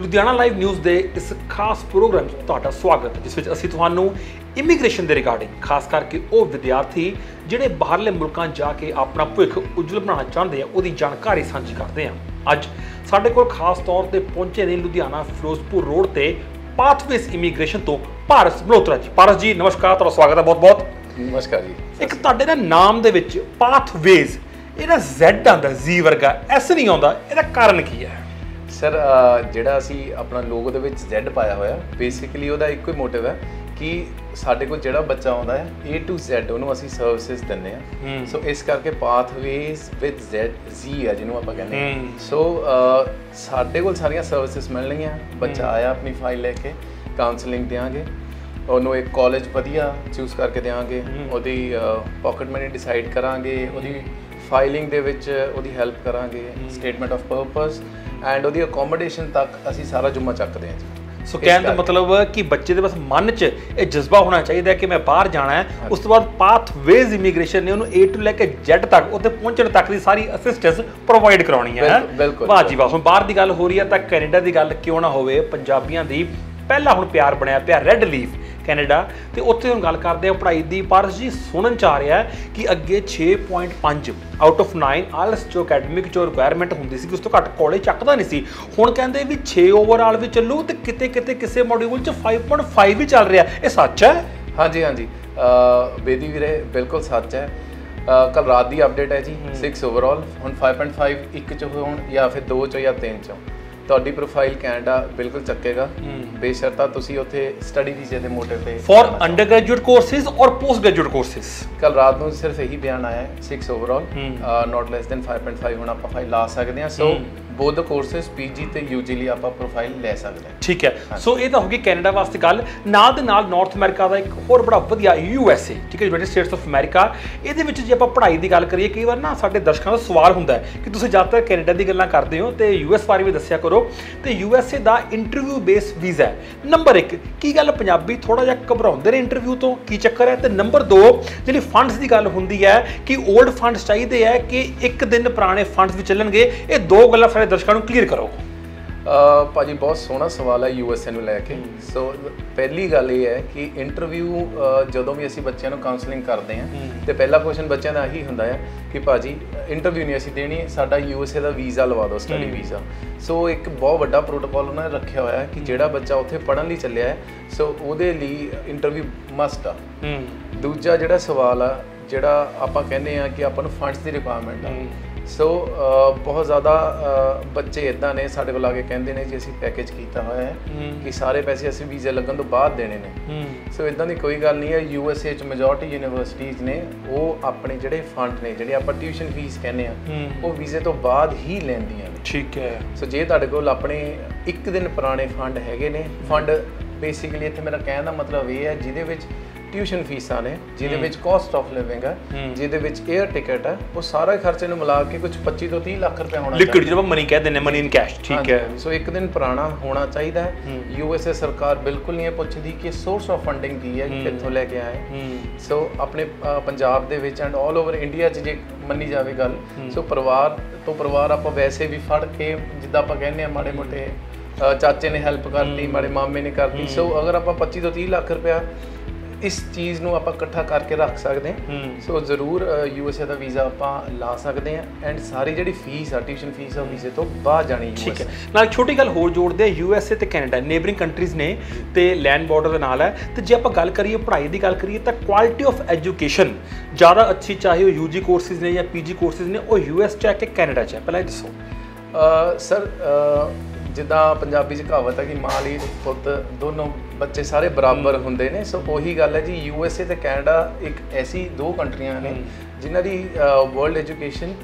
ਲੁਧਿਆਣਾ ਲਾਈਵ ਨਿਊਜ਼ ਦੇ ਇਸ ਖਾਸ ਪ੍ਰੋਗਰਾਮ 'ਚ ਤੁਹਾਡਾ ਸਵਾਗਤ ਹੈ, ਜਿਸ ਵਿੱਚ ਅਸੀਂ ਤੁਹਾਨੂੰ ਇਮੀਗ੍ਰੇਸ਼ਨ ਦੇ ਰਿਗਾਰਡਿੰਗ ਖਾਸ ਕਰਕੇ ਉਹ ਵਿਦਿਆਰਥੀ ਜਿਹੜੇ ਬਾਹਰਲੇ ਮੁਲਕਾਂ ਜਾ ਕੇ ਆਪਣਾ ਭਵਿੱਖ ਉਜਵਲ ਬਣਾਉਣਾ ਚਾਹੁੰਦੇ ਆ ਉਹਦੀ ਜਾਣਕਾਰੀ ਸਾਂਝੀ ਕਰਦੇ ਹਾਂ। ਅੱਜ ਸਾਡੇ ਕੋਲ ਖਾਸ ਤੌਰ ਤੇ ਪਹੁੰਚੇ ਨੇ ਲੁਧਿਆਣਾ ਫਿਰੋਜ਼ਪੁਰ ਰੋਡ ਤੇ ਪਾਥਵੇਜ਼ ਇਮੀਗ੍ਰੇਸ਼ਨ ਤੋਂ ਪਾਰਸ ਮਲਹੋਤਰਾ ਜੀ। ਪਾਰਸ ਜੀ ਨਮਸਕਾਰ, ਤੁਹਾਡਾ ਸਵਾਗਤ ਹੈ ਬਹੁਤ-ਬਹੁਤ। ਨਮਸਕਾਰ ਜੀ। ਇੱਕ ਤੁਹਾਡੇ ਦਾ ਨਾਮ ਦੇ ਵਿੱਚ ਪਾਥਵੇਜ਼, ਇਹਦਾ Z ਆਉਂਦਾ Z ਵਰਗਾ, S ਨਹੀਂ ਆਉਂਦਾ, ਇਹਦਾ ਕਾਰਨ ਕੀ ਹੈ? ਸਰ ਜਿਹੜਾ ਅਸੀਂ ਆਪਣਾ ਲੋਗੋ ਦੇ ਵਿੱਚ Z ਪਾਇਆ ਹੋਇਆ ਬੇਸਿਕਲੀ ਉਹਦਾ ਇੱਕੋ ਹੀ ਮੋਟਿਵ ਹੈ ਕਿ ਸਾਡੇ ਕੋਲ ਜਿਹੜਾ ਬੱਚਾ ਆਉਂਦਾ ਹੈ A to Z ਉਹਨੂੰ ਅਸੀਂ ਸਰਵਿਸਿਜ਼ ਦਿੰਦੇ ਹਾਂ। ਸੋ ਇਸ ਕਰਕੇ ਪਾਥਵੇਜ਼ ਵਿਦ Z ਹੈ ਜਿਹਨੂੰ ਆਪਾਂ ਕਹਿੰਦੇ ਹਾਂ। ਸੋ ਸਾਡੇ ਕੋਲ ਸਾਰੀਆਂ ਸਰਵਿਸਿਜ਼ ਮਿਲਣਗੀਆਂ। ਬੱਚਾ ਆਇਆ ਆਪਣੀ ਫਾਈਲ ਲੈ ਕੇ, ਕਾਉਂਸਲਿੰਗ ਦਿਆਂਗੇ, ਉਹਨੂੰ ਇੱਕ ਕਾਲਜ ਵਧੀਆ ਚੂਜ਼ ਕਰਕੇ ਦਿਆਂਗੇ, ਉਹਦੀ ਪਾਕਟ ਮਨੀ ਡਿਸਾਈਡ ਕਰਾਂਗੇ, ਉਹਦੀ ਫਾਈਲਿੰਗ ਦੇ ਵਿੱਚ ਉਹਦੀ ਹੈਲਪ ਕਰਾਂਗੇ, ਸਟੇਟਮੈਂਟ ਆਫ ਪਰਪਸ ਐਂਡ ਉਹਦੀ ਅਕੋਮੋਡੇਸ਼ਨ ਤੱਕ ਅਸੀਂ ਸਾਰਾ ਜੁੰਮਾ ਚੱਕਦੇ ਹਾਂ ਜੀ। ਸੋ ਕਹਿਣ ਦਾ ਮਤਲਬ ਕਿ ਬੱਚੇ ਦੇ ਬਸ ਮਨ 'ਚ ਇਹ ਜਜ਼ਬਾ ਹੋਣਾ ਚਾਹੀਦਾ ਕਿ ਮੈਂ ਬਾਹਰ ਜਾਣਾ ਹੈ। ਉਸ ਤੋਂ ਬਾਅਦ ਪਾਥਵੇਜ਼ ਇਮੀਗ੍ਰੇਸ਼ਨ ਨੇ ਉਹਨੂੰ A to ਲੈ ਕੇ Z ਤੱਕ ਉੱਥੇ ਪਹੁੰਚਣ ਤੱਕ ਦੀ ਸਾਰੀ ਅਸਿਸਟੈਂਸ ਪ੍ਰੋਵਾਈਡ ਕਰਾਉਣੀ ਹੈ। ਵਾਹ ਜੀ ਵਾਹ। ਹੁਣ ਬਾਹਰ ਦੀ ਗੱਲ ਹੋ ਰਹੀ ਹੈ ਤਾਂ ਕੈਨੇਡਾ ਦੀ ਗੱਲ ਕਿਉਂ ਨਾ ਹੋਵੇ। ਪੰਜਾਬੀਆਂ ਦੀ ਪਹਿਲਾ ਹੁਣ ਪਿਆਰ ਬਣਿਆ ਪਿਆ ਰੈੱਡ ਲੀਫ ਕੈਨੇਡਾ, ਤੇ ਉੱਥੇ ਹੁਣ ਗੱਲ ਕਰਦੇ ਆ ਪੜ੍ਹਾਈ ਦੀ। ਪਾਰਸ ਜੀ ਸੁਣਨ 'ਚ ਆ ਰਿਹਾ ਕਿ ਅੱਗੇ 6.5 ਆਊਟ ਆਫ 9 ਆਇਲਸ ਜੋ ਅਕੈਡਮਿਕ ਜੋ ਰਿਕੁਆਇਰਮੈਂਟ ਹੁੰਦੀ ਸੀ, ਉਸ ਤੋਂ ਘੱਟ ਕਾਲਜ ਚੱਕਦਾ ਨਹੀਂ ਸੀ। ਹੁਣ ਕਹਿੰਦੇ ਵੀ 6 ਓਵਰਆਲ ਵੀ ਚੱਲੂ ਤੇ ਕਿਤੇ ਕਿਤੇ ਕਿਸੇ ਮੋਡਿਊਲ 'ਚ 5.5 ਵੀ ਚੱਲ ਰਿਹਾ। ਇਹ ਸੱਚ ਹੈ? ਹਾਂਜੀ ਹਾਂਜੀ ਬੇਦੀ ਵੀਰੇ, ਬਿਲਕੁਲ ਸੱਚ ਹੈ। ਕੱਲ ਰਾਤ ਦੀ ਅਪਡੇਟ ਹੈ ਜੀ 6 ਓਵਰਆਲ। ਹੁਣ 5.5 ਇੱਕ 'ਚ ਹੋਣ ਜਾਂ ਫਿਰ 2 'ਚ ਜਾਂ 3 'ਚੋਂ ਤੁਹਾਡੀ ਪ੍ਰੋਫਾਈਲ ਕੈਨੇਡਾ ਬਿਲਕੁਲ ਚੱਕੇਗਾ, ਬੇਸ਼ਰਤਾ ਤੁਸੀਂ ਉੱਥੇ ਸਟੱਡੀ ਵੀਜ਼ੇ ਦੇ ਮੋਟਿਵ ਤੇ ਫॉर ਅੰਡਰ ਗ੍ਰੈਜੂਏਟ ਕੋਰਸਿਸ ਔਰ ਪੋਸਟ ਗ੍ਰੈਜੂਏਟ ਕੋਰਸਿਸ। ਕੱਲ ਰਾਤ ਨੂੰ ਸਿਰਫ ਇਹੀ ਬਿਆਨ ਆਇਆ ਹੈ 6 ਓਵਰਆਲ ਨਾਟ ਲੈਸ ਦੈਨ 5.5 ਹੁਣ ਆਪਾਂ ਫਾਈਲ ਲਾ ਸਕਦੇ ਹਾਂ। ਸੋ ਬੋਥ ਦ ਕੋਰਸਿਸ PG ਤੇ UG ਲਈ ਆਪਾਂ ਪ੍ਰੋਫਾਈਲ ਲੈ ਸਕਦੇ ਹਾਂ। ਠੀਕ ਹੈ। ਸੋ ਇਹ ਤਾਂ ਹੋ ਗਈ ਕੈਨੇਡਾ ਵਾਸਤੇ ਗੱਲ। ਨਾਲ ਦੇ ਨਾਲ ਨਾਰਥ ਅਮਰੀਕਾ ਦਾ ਇੱਕ ਹੋਰ ਬੜਾ ਵਧੀਆ USA, ਠੀਕ ਹੈ, ਯੂਨਾਈਟਿਡ ਸਟੇਟਸ ਆਫ ਅਮਰੀਕਾ। ਇਹਦੇ ਵਿੱਚ ਜੇ ਆਪਾਂ ਪੜ੍ਹਾਈ ਦੀ ਗੱਲ ਕਰੀਏ, ਕਈ ਵਾਰ ਨਾ ਸਾਡੇ ਦਰਸ਼ਕਾਂ ਦਾ ਸਵਾਲ ਹੁੰਦਾ ਹੈ ਕਿ ਤੁਸੀਂ ਜ਼ਿਆਦਾਤਰ ਕੈਨੇਡਾ ਦੀ ਗੱਲਾਂ ਕਰਦੇ ਹੋ ਤੇ US ਬਾਰੇ ਵੀ ਦੱਸਿਆ ਕਰੋ। ਤੇ USA ਦਾ ਇੰਟਰਵਿਊ ਬੇਸ ਵੀਜ਼ਾ ਹੈ। ਨੰਬਰ 1, ਕੀ ਗੱਲ ਪੰਜਾਬੀ ਥੋੜਾ ਜਿਹਾ ਘਬਰਾਉਂਦੇ ਨੇ ਇੰਟਰਵਿਊ ਤੋਂ, ਕੀ ਚੱਕਰ ਹੈ? ਤੇ ਨੰਬਰ 2, ਜਿਹੜੀ ਫੰਡਸ ਦੀ ਗੱਲ ਹੁੰਦੀ ਹੈ ਕਿ 올ਡ ਫੰਡਸ ਚਾਹੀਦੇ ਹੈ ਕਿ 1 ਦਿਨ ਪੁਰਾਣੇ ਫੰਡਸ ਵੀ ਚੱਲਣਗੇ। ਇਹ 2 ਗੱਲਾਂ ਸਾਡੇ ਦਰਸ਼ਕਾਂ ਨੂੰ ਕਲੀਅਰ ਕਰੋ। ਭਾਜੀ ਬਹੁਤ ਸੋਹਣਾ ਸਵਾਲ ਹੈ USA ਨੂੰ ਲੈ ਕੇ। ਸੋ ਪਹਿਲੀ ਗੱਲ ਇਹ ਹੈ ਕਿ ਇੰਟਰਵਿਊ ਜਦੋਂ ਵੀ ਅਸੀਂ ਬੱਚਿਆਂ ਨੂੰ ਕਾਉਂਸਲਿੰਗ ਕਰਦੇ ਹਾਂ ਤੇ ਪਹਿਲਾ ਕੁਐਸਚਨ ਬੱਚਿਆਂ ਦਾ ਇਹੀ ਹੁੰਦਾ ਹੈ ਕਿ ਭਾਜੀ ਇੰਟਰਵਿਊ ਨਹੀਂ ਅਸੀਂ ਦੇਣੀ, ਸਾਡਾ USA ਦਾ ਵੀਜ਼ਾ ਲਵਾ ਦਿਓ, ਸਟੱਡੀ ਵੀਜ਼ਾ। ਸੋ ਇੱਕ ਬਹੁਤ ਵੱਡਾ ਪ੍ਰੋਟੋਕੋਲ ਉਹਨਾਂ ਨੇ ਰੱਖਿਆ ਹੋਇਆ ਹੈ ਕਿ ਜਿਹੜਾ ਬੱਚਾ ਉੱਥੇ ਪੜ੍ਹਨ ਲਈ ਚੱਲਿਆ ਹੈ ਸੋ ਉਹਦੇ ਲਈ ਇੰਟਰਵਿਊ ਮਸਟ ਆ। ਦੂਜਾ ਜਿਹੜਾ ਸਵਾਲ ਆ, ਜਿਹੜਾ ਆਪਾਂ ਕਹਿੰਦੇ ਆ ਕਿ ਆਪਾਂ ਨੂੰ ਫੰਡਸ ਦੀ ਰਿਕੁਆਇਰਮੈਂਟ ਆ। ਸੋ ਬਹੁਤ ਜ਼ਿਆਦਾ ਬੱਚੇ ਇੱਦਾਂ ਨੇ ਸਾਡੇ ਕੋਲ ਆ ਕੇ ਕਹਿੰਦੇ ਨੇ ਜੀ ਅਸੀਂ ਪੈਕੇਜ ਕੀਤਾ ਹੋਇਆ ਹੈ ਕਿ ਸਾਰੇ ਪੈਸੇ ਅਸੀਂ ਵੀਜ਼ੇ ਲੱਗਣ ਤੋਂ ਬਾਅਦ ਦੇਣੇ ਨੇ। ਸੋ ਇੱਦਾਂ ਦੀ ਕੋਈ ਗੱਲ ਨਹੀਂ ਹੈ। USA 'ਚ ਮੈਜੋਰਟੀ ਯੂਨੀਵਰਸਿਟੀਜ਼ ਨੇ ਉਹ ਆਪਣੇ ਜਿਹੜੇ ਫੰਡ ਨੇ, ਜਿਹੜੇ ਆਪਾਂ ਟਿਊਸ਼ਨ ਫੀਸ ਕਹਿੰਦੇ ਆ, ਉਹ ਵੀਜ਼ੇ ਤੋਂ ਬਾਅਦ ਹੀ ਲੈਂਦੀਆਂ ਨੇ। ਠੀਕ ਹੈ। ਸੋ ਜੇ ਤੁਹਾਡੇ ਕੋਲ ਆਪਣੇ 1 ਦਿਨ ਪੁਰਾਣੇ ਫੰਡ ਹੈਗੇ ਨੇ, ਫੰਡ ਬੇਸਿਕਲੀ ਇੱਥੇ ਮੇਰਾ ਕਹਿਣ ਦਾ ਮਤਲਬ ਇਹ ਹੈ ਜਿਹਦੇ ਵਿੱਚ ਟਿਊਸ਼ਨ ਫੀਸਾਂ ਨੇ, ਜਿਹਦੇ ਵਿੱਚ ਕਾਸਟ ਆਫ ਲਿਵਿੰਗ ਹੈ, ਜਿਹਦੇ ਵਿੱਚ 에ਅਰ ਟਿਕਟ ਹੈ, ਉਹ ਸਾਰਾ ਖਰਚੇ ਨੂੰ ਮਿਲਾ ਕੇ ਕੁਝ 25 ਤੋਂ 30 ਲੱਖ ਰੁਪਏ ਹੋਣਾ ਚਾਹੀਦਾ। ਲਿਕਵਿਡ ਜਿਹਨੂੰ ਮਨੀ ਕਹਿ ਦਿੰਦੇ, ਮਨੀ ਇਨ ਕੈਸ਼। ਠੀਕ ਹੈ। ਸੋ 1 ਦਿਨ ਪੁਰਾਣਾ ਹੋਣਾ ਚਾਹੀਦਾ ਹੈ। USA ਸਰਕਾਰ ਬਿਲਕੁਲ ਨਹੀਂ ਪੁੱਛਦੀ ਕਿ ਸੋਰਸ ਆਫ ਫੰਡਿੰਗ ਕੀ ਹੈ, ਕਿੱਥੋਂ ਲੈ ਕੇ ਆਏ। ਸੋ ਆਪਣੇ ਪੰਜਾਬ ਦੇ ਵਿੱਚ ਐਂਡ ਆਲ ਓਵਰ ਇੰਡੀਆ 'ਚ ਜੇ ਮੰਨੀ ਜਾਵੇ ਗੱਲ, ਸੋ ਪਰਿਵਾਰ ਤੋਂ ਪਰਿਵਾਰ ਆਪਾਂ ਵੈਸੇ ਵੀ ਫੜ ਕੇ, ਜਿੱਦਾਂ ਆਪਾਂ ਕਹਿੰਦੇ ਆ ਮਾੜੇ ਮੋਟੇ ਚਾਚੇ ਨੇ ਹੈਲਪ ਕਰਤੀ, ਮਾੜੇ ਮਾਮੇ ਨੇ ਕਰਤੀ। ਸੋ ਅਗਰ ਆਪਾਂ 25 ਤੋਂ 30 ਲੱਖ ਰੁਪਇਆ ਇਸ ਚੀਜ਼ ਨੂੰ ਆਪਾਂ ਇਕੱਠਾ ਕਰਕੇ ਰੱਖ ਸਕਦੇ ਹਾਂ। ਸੋ ਜ਼ਰੂਰ USA ਦਾ ਵੀਜ਼ਾ ਆਪਾਂ ਲਾ ਸਕਦੇ ਹਾਂ। ਐਂਡ ਸਾਰੀ ਜਿਹੜੀ ਫੀਸ ਆ, ਟਿਊਸ਼ਨ ਫੀਸ ਆ, ਵੀਜ਼ੇ ਤੋਂ ਬਾਅਦ ਜਾਣੀ। ਠੀਕ ਹੈ। ਨਾਲ ਛੋਟੀ ਗੱਲ ਹੋਰ ਜੋੜਦੇ ਆ, USA ਤੇ ਕੈਨੇਡਾ ਨੇਬਰਿੰਗ ਕੰਟਰੀਜ਼ ਨੇ ਤੇ ਲੈਂਡ ਬਾਰਡਰ ਦੇ ਨਾਲ ਹੈ। ਤੇ ਜੇ ਆਪਾਂ ਗੱਲ ਕਰੀਏ ਪੜ੍ਹਾਈ ਦੀ ਗੱਲ ਕਰੀਏ ਤਾਂ ਕੁਆਲਿਟੀ ਆਫ ਐਜੂਕੇਸ਼ਨ ਜ਼ਿਆਦਾ ਅੱਛੀ, ਚਾਹੇ ਉਹ UG ਕੋਰਸਿਸ ਨੇ ਜਾਂ PG ਕੋਰਸਿਸ ਨੇ, ਉਹ US 'ਚ ਹੈ ਕਿ ਕੈਨੇਡਾ 'ਚ ਹੈ? ਪਹਿਲਾਂ ਇਹ ਦੱਸੋ। ਸਰ ਜਿੱਦਾਂ ਪੰਜਾਬੀ 'ਚ ਕਹਾਵਤ ਹੈ ਕਿ ਮਾਂ ਲਈ ਪੁੱਤ ਦੋਨੋਂ ਬੱਚੇ ਸਾਰੇ ਬਰਾਬਰ ਹੁੰਦੇ ਨੇ। ਸੋ ਉਹੀ ਗੱਲ ਹੈ ਜੀ, USA ਤੇ ਕੈਨੇਡਾ ਇੱਕ ਐਸੀ 2 ਕੰਟਰੀਆਂ ਨੇ ਜਿਨ੍ਹਾਂ ਦੀ world education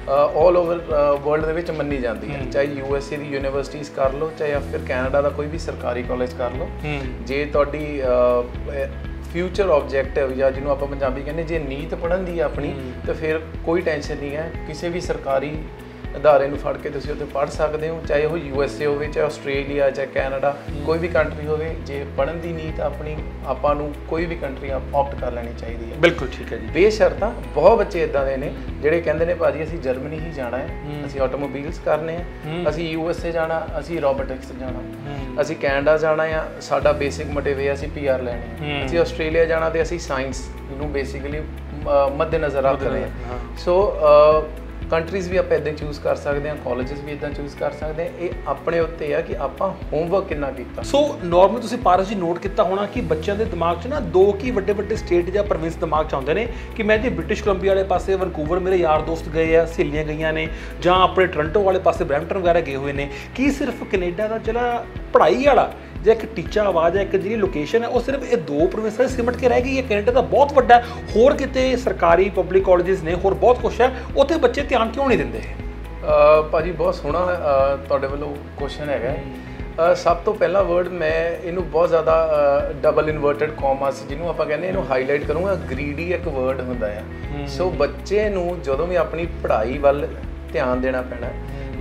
all over world ਦੇ ਵਿੱਚ ਮੰਨੀ ਜਾਂਦੀ ਹੈ। ਚਾਹੇ USA ਦੀ ਯੂਨੀਵਰਸਿਟੀਜ਼ ਕਰ ਲਓ, ਚਾਹੇ ਫਿਰ ਕੈਨੇਡਾ ਦਾ ਕੋਈ ਵੀ ਸਰਕਾਰੀ ਕਾਲਜ ਕਰ ਲਓ। ਜੇ ਤੁਹਾਡੀ ਫਿਊਚਰ ਆਬਜੈਕਟਿਵ ਜਾਂ ਜਿਹਨੂੰ ਆਪਾਂ ਪੰਜਾਬੀ ਕਹਿੰਦੇ ਜੇ ਨੀਤ ਪੜ੍ਹਨ ਦੀ ਆਪਣੀ, ਤਾਂ ਫਿਰ ਕੋਈ ਟੈਨਸ਼ਨ ਨਹੀਂ ਹੈ। ਕਿਸੇ ਵੀ ਸਰਕਾਰੀ ਅਦਾਰੇ ਨੂੰ ਫੜ ਕੇ ਤੁਸੀਂ ਉੱਥੇ ਪੜ੍ਹ ਸਕਦੇ ਹੋ, ਚਾਹੇ ਉਹ USA ਹੋਵੇ, ਚਾਹੇ ਆਸਟ੍ਰੇਲੀਆ, ਚਾਹੇ ਕੈਨੇਡਾ, ਕੋਈ ਵੀ ਕੰਟਰੀ ਹੋਵੇ। ਜੇ ਪੜ੍ਹਨ ਦੀ ਨੀਤ ਆਪਣੀ, ਆਪਾਂ ਨੂੰ ਕੋਈ ਵੀ ਕੰਟਰੀ ਆਪਟ ਕਰ ਲੈਣੀ ਚਾਹੀਦੀ ਹੈ। ਬਿਲਕੁਲ ਠੀਕ ਹੈ ਜੀ। ਬੇਸ਼ਰਤਾਂ ਬਹੁਤ ਬੱਚੇ ਇੱਦਾਂ ਦੇ ਨੇ ਜਿਹੜੇ ਕਹਿੰਦੇ ਨੇ ਭਾਜੀ ਅਸੀਂ ਜਰਮਨੀ ਹੀ ਜਾਣਾ ਹੈ, ਅਸੀਂ ਆਟੋਮੋਬਾਈਲਸ ਕਰਨੇ ਆ, ਅਸੀਂ USA ਜਾਣਾ, ਅਸੀਂ ਰੋਬੋਟਿਕਸ ਜਾਣਾ, ਅਸੀਂ ਕੈਨੇਡਾ ਜਾਣਾ ਆ, ਸਾਡਾ ਬੇਸਿਕ ਮੋਟਿਵ ਹੈ ਅਸੀਂ PR ਲੈਣੀ, ਅਸੀਂ ਆਸਟ੍ਰੇਲੀਆ ਜਾਣਾ ਤੇ ਅਸੀਂ ਸਾਇੰਸ ਨੂੰ ਬੇਸਿਕਲੀ ਮੱਦੇ ਨਜ਼ਰ ਰੱਖ ਰਹੇ ਹਾਂ। ਸੋ ਕੰਟਰੀਜ਼ ਵੀ ਆਪਾਂ ਇੱਦਾਂ ਚੂਜ਼ ਕਰ ਸਕਦੇ ਹਾਂ, ਕਾਲਜਸ ਵੀ ਇੱਦਾਂ ਚੂਜ਼ ਕਰ ਸਕਦੇ ਹਾਂ। ਇਹ ਆਪਣੇ ਉੱਤੇ ਆ ਕਿ ਆਪਾਂ ਹੋਮਵਰਕ ਕਿੰਨਾ ਕੀਤਾ। ਸੋ ਨਾਰਮਲ ਤੁਸੀਂ ਪਾਰਸ ਜੀ ਨੋਟ ਕੀਤਾ ਹੋਣਾ ਕਿ ਬੱਚਿਆਂ ਦੇ ਦਿਮਾਗ 'ਚ ਨਾ 2 ਕੀ ਵੱਡੇ ਸਟੇਟ ਜਾਂ ਪ੍ਰੋਵਿੰਸ ਦਿਮਾਗ 'ਚ ਆਉਂਦੇ ਨੇ ਕਿ ਮੈਂ ਜੀ ਬ੍ਰਿਟਿਸ਼ ਕੋਲੰਬੀਆ ਵਾਲੇ ਪਾਸੇ ਵਨਕੂਵਰ ਮੇਰੇ ਯਾਰ ਦੋਸਤ ਗਏ ਆ, ਸਹੇਲੀਆਂ ਗਈਆਂ ਨੇ, ਜਾਂ ਆਪਣੇ ਟੋਰਾਂਟੋ ਵਾਲੇ ਪਾਸੇ ਬਰੈਂਪਟਨ ਵਗੈਰਾ ਗਏ ਹੋਏ ਨੇ। ਕੀ ਸਿਰਫ ਕੈਨੇਡਾ ਦਾ ਜਿਹੜਾ ਪੜ੍ਹਾਈ ਵਾਲਾ ਜਾਂ ਇੱਕ ਟੀਚਾ ਆਵਾਜ਼ ਹੈ, ਇੱਕ ਜਿਹੜੀ ਲੋਕੇਸ਼ਨ ਹੈ, ਉਹ ਸਿਰਫ ਇਹ 2 ਪ੍ਰੋਵਿੰਸਾਂ 'ਚ ਸਿਮਟ ਕੇ ਰਹਿ ਗਈ ਹੈ? ਕੈਨੇਡਾ ਤਾਂ ਬਹੁਤ ਵੱਡਾ, ਹੋਰ ਕਿਤੇ ਸਰਕਾਰੀ ਪਬਲਿਕ ਕਾਲਜਸ ਨੇ, ਹੋਰ ਬਹੁਤ ਕੁਛ ਹੈ, ਉੱਥੇ ਬੱਚੇ ਧਿਆਨ ਕਿਉਂ ਨਹੀਂ ਦਿੰਦੇ? ਭਾਜੀ ਬਹੁਤ ਸੋਹਣਾ ਤੁਹਾਡੇ ਵੱਲੋਂ ਕੁਐਸਚਨ ਹੈਗਾ। ਸਭ ਤੋਂ ਪਹਿਲਾ ਵਰਡ ਮੈਂ ਇਹਨੂੰ ਬਹੁਤ ਜ਼ਿਆਦਾ ਡਬਲ ਇਨਵਰਟਡ ਕਾਮਾਸ ਜਿਹਨੂੰ ਆਪਾਂ ਕਹਿੰਦੇ ਇਹਨੂੰ ਹਾਈਲਾਈਟ ਕਰੂੰਗਾ। ਗਰੀਡੀ ਇੱਕ ਵਰਡ ਹੁੰਦਾ ਆ। ਸੋ ਬੱਚੇ ਨੂੰ ਜਦੋਂ ਵੀ ਆਪਣੀ ਪੜ੍ਹਾਈ ਵੱਲ ਧਿਆਨ ਦੇਣਾ ਪੈਣਾ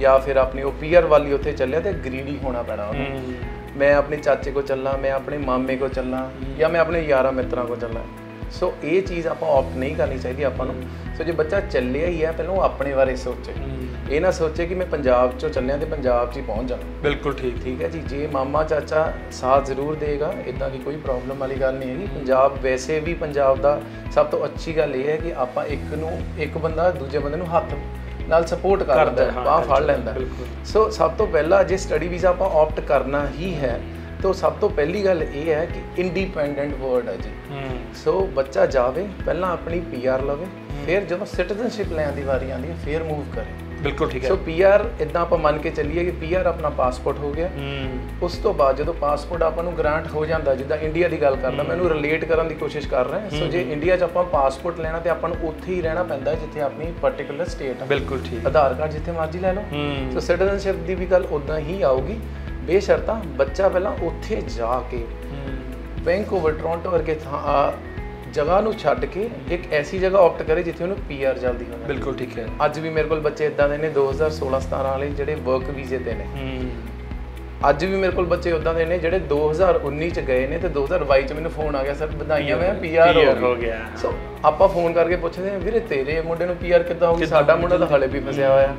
ਜਾਂ ਫਿਰ ਆਪਣੀ ਉਹ PR ਵੱਲ ਹੀ ਉੱਥੇ ਚੱਲਿਆ ਤੇ ਗਰੀਡੀ ਹੋਣਾ ਪੈਣਾ ਉਹਨੂੰ। ਮੈਂ ਆਪਣੇ ਚਾਚੇ ਕੋ ਚੱਲਾਂ, ਮੈਂ ਆਪਣੇ ਮਾਮੇ ਕੋ ਚੱਲਾਂ, ਜਾਂ ਮੈਂ ਆਪਣੇ ਯਾਰਾਂ ਮਿੱਤਰਾਂ ਕੋ ਚੱਲਾਂ। ਸੋ ਇਹ ਚੀਜ਼ ਆਪਾਂ ਆਪਟ ਨਹੀਂ ਕਰਨੀ ਚਾਹੀਦੀ ਆਪਾਂ ਨੂੰ। ਸੋ ਜੇ ਬੱਚਾ ਚੱਲਿਆ ਹੀ ਹੈ, ਪਹਿਲਾਂ ਉਹ ਆਪਣੇ ਬਾਰੇ ਸੋਚੇ, ਇਹ ਨਾ ਸੋਚੇ ਕਿ ਮੈਂ ਪੰਜਾਬ 'ਚੋਂ ਚੱਲਿਆ ਤੇ ਪੰਜਾਬ 'ਚ ਹੀ ਪਹੁੰਚ ਜਾਣਾ। ਬਿਲਕੁਲ ਠੀਕ ਹੈ ਜੀ। ਜੇ ਮਾਮਾ ਚਾਚਾ ਸਾਥ ਜ਼ਰੂਰ ਦੇਗਾ, ਇੱਦਾਂ ਦੀ ਕੋਈ ਪ੍ਰੋਬਲਮ ਵਾਲੀ ਗੱਲ ਨਹੀਂ ਹੈਗੀ। ਪੰਜਾਬ ਵੈਸੇ ਵੀ ਪੰਜਾਬ ਦਾ ਸਭ ਤੋਂ ਅੱਛੀ ਗੱਲ ਇਹ ਹੈ ਕਿ ਆਪਾਂ ਇੱਕ ਬੰਦਾ ਦੂਜੇ ਬੰਦੇ ਨੂੰ ਹੱਥ ਨਾਲ ਸਪੋਰਟ ਕਰਦਾ, ਬਾਂਹ ਫੜ ਲੈਂਦਾ। ਸੋ ਸਭ ਤੋਂ ਪਹਿਲਾਂ ਜੇ ਸਟੱਡੀ ਵੀਜ਼ਾ ਆਪਾਂ ਆਪਟ ਕਰਨਾ ਹੀ ਹੈ ਤਾਂ ਸਭ ਤੋਂ ਪਹਿਲੀ ਗੱਲ ਇਹ ਹੈ ਕਿ ਇੰਡੀਪੈਂਡੈਂਟ ਵਰਡ ਹੈ ਜੀ। ਸੋ ਬੱਚਾ ਜਾਵੇ, ਪਹਿਲਾਂ ਆਪਣੀ PR ਲਵੇ, ਫਿਰ ਜਦੋਂ ਸਿਟੀਜ਼ਨਸ਼ਿਪ ਲੈਣ ਦੀ ਵਾਰੀ ਆਉਂਦੀ ਹੈ ਫਿਰ ਮੂਵ ਕਰੇ। ਬਿਲਕੁਲ ਠੀਕ ਹੈ। ਸੋ PR ਇੱਦਾਂ ਆਪਾਂ ਮੰਨ ਕੇ ਚੱਲੀਏ ਕਿ PR ਆਪਣਾ ਪਾਸਪੋਰਟ ਹੋ ਗਿਆ। ਉਸ ਤੋਂ ਬਾਅਦ ਜਦੋਂ ਪਾਸਪੋਰਟ ਆਪਾਂ ਨੂੰ ਗ੍ਰਾਂਟ ਹੋ ਜਾਂਦਾ, ਜਿੱਦਾਂ ਇੰਡੀਆ ਦੀ ਗੱਲ ਕਰਦਾ, ਮੈਂ ਇਹਨੂੰ ਰਿਲੇਟ ਕਰਨ ਦੀ ਕੋਸ਼ਿਸ਼ ਕਰ ਰਿਹਾ। ਸੋ ਜੇ ਇੰਡੀਆ 'ਚ ਆਪਾਂ ਪਾਸਪੋਰਟ ਲੈਣਾ ਤੇ ਆਪਾਂ ਨੂੰ ਉੱਥੇ ਹੀ ਰਹਿਣਾ ਪੈਂਦਾ ਜਿੱਥੇ ਆਪਣੀ ਪਰਟੀਕੂਲਰ ਸਟੇਟ ਹੈ। ਬਿਲਕੁਲ ਠੀਕ। ਆਧਾਰ ਕਾਰਡ ਜਿੱਥੇ ਮਰਜ਼ੀ ਲੈ ਲਓ। ਸੋ ਸਿਟੀਜ਼ਨਸ਼ਿਪ ਦੀ ਵੀ ਗੱਲ ਉੱਦਾਂ ਹੀ ਆਊਗੀ। ਬੇਸ਼ਰਤਾਂ ਬੱਚਾ ਪਹਿਲਾਂ ਉੱਥੇ ਜਾ ਕੇ ਵੈਨਕੂਵਰ, ਟੋਰਾਂਟੋ ਵਰਗੇ ਜਗ੍ਹਾ ਨੂੰ ਛੱਡ ਕੇ ਇੱਕ ਐਸੀ ਜਗ੍ਹਾ ਆਪਟ ਕਰੇ ਜਿੱਥੇ ਉਹਨੂੰ PR ਜਲਦੀ ਹੋਵੇ। ਬਿਲਕੁਲ ਠੀਕ ਹੈ। ਅੱਜ ਵੀ ਮੇਰੇ ਕੋਲ ਬੱਚੇ ਇਦਾਂ ਦੇ ਨੇ 2016-17 ਵਾਲੇ ਜਿਹੜੇ ਵਰਕ ਵੀਜ਼ੇ ਤੇ ਨੇ। ਅੱਜ ਵੀ ਮੇਰੇ ਕੋਲ ਬੱਚੇ ਉਦਾਂ ਦੇ ਨੇ ਜਿਹੜੇ 2019 ਚ ਗਏ ਨੇ ਤੇ 2022 ਚ ਮੈਨੂੰ ਫੋਨ ਆ ਗਿਆ, ਸਰ ਵਧਾਈਆਂ, ਮੈਂ PR ਹੋ ਗਿਆ। ਸੋ ਆਪਾਂ ਫੋਨ ਕਰਕੇ ਪੁੱਛਦੇ ਹਾਂ, ਵੀਰੇ ਤੇਰੇ ਮੁੰਡੇ ਨੂੰ PR ਕਿੱਦਾਂ ਹੋ ਗਈ? ਸਾਡਾ ਮੁੰਡਾ ਤਾਂ ਹਲੇ ਵੀ ਫਸਿਆ ਹੋਇਆ।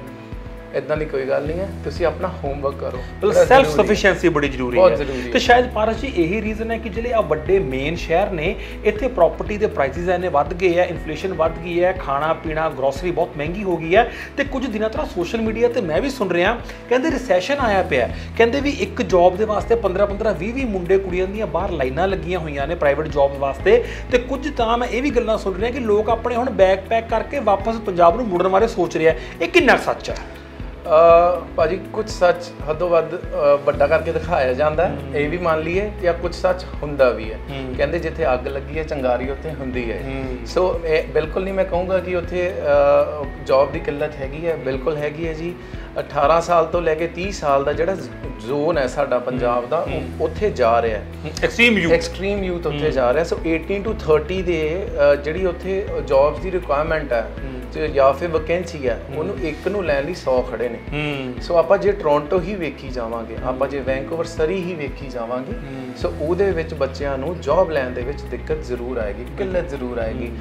ਇਦਾਂ ਦੀ ਕੋਈ ਗੱਲ ਨਹੀਂ ਹੈ, ਤੁਸੀਂ ਆਪਣਾ ਹੋਮਵਰਕ ਕਰੋ। ਮਤਲਬ ਸੈਲਫ ਸਫੀਸ਼ੀਐਂਸੀ ਬੜੀ ਜ਼ਰੂਰੀ ਬਹੁਤ ਹੈ ਜ਼ਰੂਰੀ ਤੇ ਸ਼ਾਇਦ ਪਾਰਸ ਜੀ ਇਹੀ ਰੀਜ਼ਨ ਹੈ ਕਿ ਜਿਹੜੇ ਆ ਵੱਡੇ ਮੇਨ ਸ਼ਹਿਰ ਨੇ ਇੱਥੇ ਪ੍ਰਾਪਰਟੀ ਦੇ ਪ੍ਰਾਈਸਿਸ ਇੰਨੇ ਵੱਧ ਗਏ ਆ, ਇਨਫਲੇਸ਼ਨ ਵੱਧ ਗਈ ਹੈ, ਖਾਣਾ ਪੀਣਾ ਗਰੋਸਰੀ ਬਹੁਤ ਮਹਿੰਗੀ ਹੋ ਗਈ ਹੈ ਤੇ ਕੁਝ ਦਿਨਾਂ ਤੋਂ ਸੋਸ਼ਲ ਮੀਡੀਆ ਤੇ ਮੈਂ ਵੀ ਸੁਣ ਰਿਹਾ ਕਹਿੰਦੇ ਰਿਸੈਸ਼ਨ ਆਇਆ ਪਿਆ, ਕਹਿੰਦੇ ਵੀ ਇੱਕ ਜੌਬ ਦੇ ਵਾਸਤੇ 15-15 20-20 ਮੁੰਡੇ ਕੁੜੀਆਂ ਦੀਆਂ ਬਾਹਰ ਲਾਈਨਾਂ ਲੱਗੀਆਂ ਹੋਈਆਂ ਨੇ ਪ੍ਰਾਈਵੇਟ ਜੌਬ ਵਾਸਤੇ ਤੇ ਕੁਝ ਤਾਂ ਮੈਂ ਇਹ ਵੀ ਗੱਲਾਂ ਸੁਣ ਰਿਹਾ ਕਿ ਲੋਕ ਆਪਣੇ ਹੁਣ ਬੈਗ ਪੈਕ ਕਰਕੇ ਵਾਪਸ ਪੰਜਾਬ ਨੂੰ ਮੁੜਨ ਬਾਰੇ ਸੋਚ ਰਿਹਾ। ਇਹ ਕਿੰਨਾ ਸੱਚ ਹੈ? ਭਾਜੀ ਕੁਝ ਸੱਚ ਹੱਦੋਂ ਵੱਧ ਵੱਡਾ ਕਰਕੇ ਦਿਖਾਇਆ ਜਾਂਦਾ ਹੈ, ਇਹ ਵੀ ਮੰਨ ਲਈਏ, ਜਾਂ ਕੁਝ ਸੱਚ ਹੁੰਦਾ ਵੀ ਹੈ। ਕਹਿੰਦੇ ਜਿੱਥੇ ਅੱਗ ਲੱਗੀ ਹੈ ਚੰਗਾਰੀ ਉੱਥੇ ਹੁੰਦੀ ਹੈ। ਸੋ ਇਹ ਬਿਲਕੁਲ ਨਹੀਂ ਮੈਂ ਕਹੂੰਗਾ ਕਿ ਉੱਥੇ ਜੌਬ ਦੀ ਕਿੱਲਤ ਹੈਗੀ ਹੈ, ਬਿਲਕੁਲ ਹੈਗੀ ਹੈ ਜੀ। 18 ਸਾਲ ਤੋਂ ਲੈ ਕੇ 30 ਸਾਲ ਦਾ ਜਿਹੜਾ ਜ਼ੋਨ ਹੈ ਸਾਡਾ ਪੰਜਾਬ ਦਾ, ਉੱਥੇ ਜਾ ਰਿਹਾ ਹੈ ਐਕਸਟ੍ਰੀਮ ਯੂਥ ਉੱਥੇ ਜਾ ਰਿਹਾ। ਸੋ 18 to 30 ਦੇ ਜਿਹੜੀ ਉੱਥੇ ਜੌਬਸ ਦੀ ਰਿਕੁਆਇਰਮੈਂਟ ਹੈ ਜਾਂ ਫਿਰ ਵੈਕੈਂਸੀ ਹੈ, ਉਹਨੂੰ ਇੱਕ ਨੂੰ ਲੈਣ ਲਈ 100 ਖੜੇ ਨੇ। ਸੋ ਆਪਾਂ ਜੇ ਟੋਰਾਂਟੋ ਹੀ ਵੇਖੀ ਜਾਵਾਂਗੇ, ਆਪਾਂ ਜੇ ਵੈਂਕੂਵਰ ਸਰੀ ਹੀ ਵੇਖੀ ਜਾਵਾਂਗੇ, ਸੋ ਉਹਦੇ ਵਿੱਚ ਬੱਚਿਆਂ ਨੂੰ ਜੌਬ ਲੈਣ ਦੇ ਵਿੱਚ ਦਿੱਕਤ ਜ਼ਰੂਰ ਆਏਗੀ, ਕਿੱਲਤ ਜ਼ਰੂਰ ਆਏਗੀ।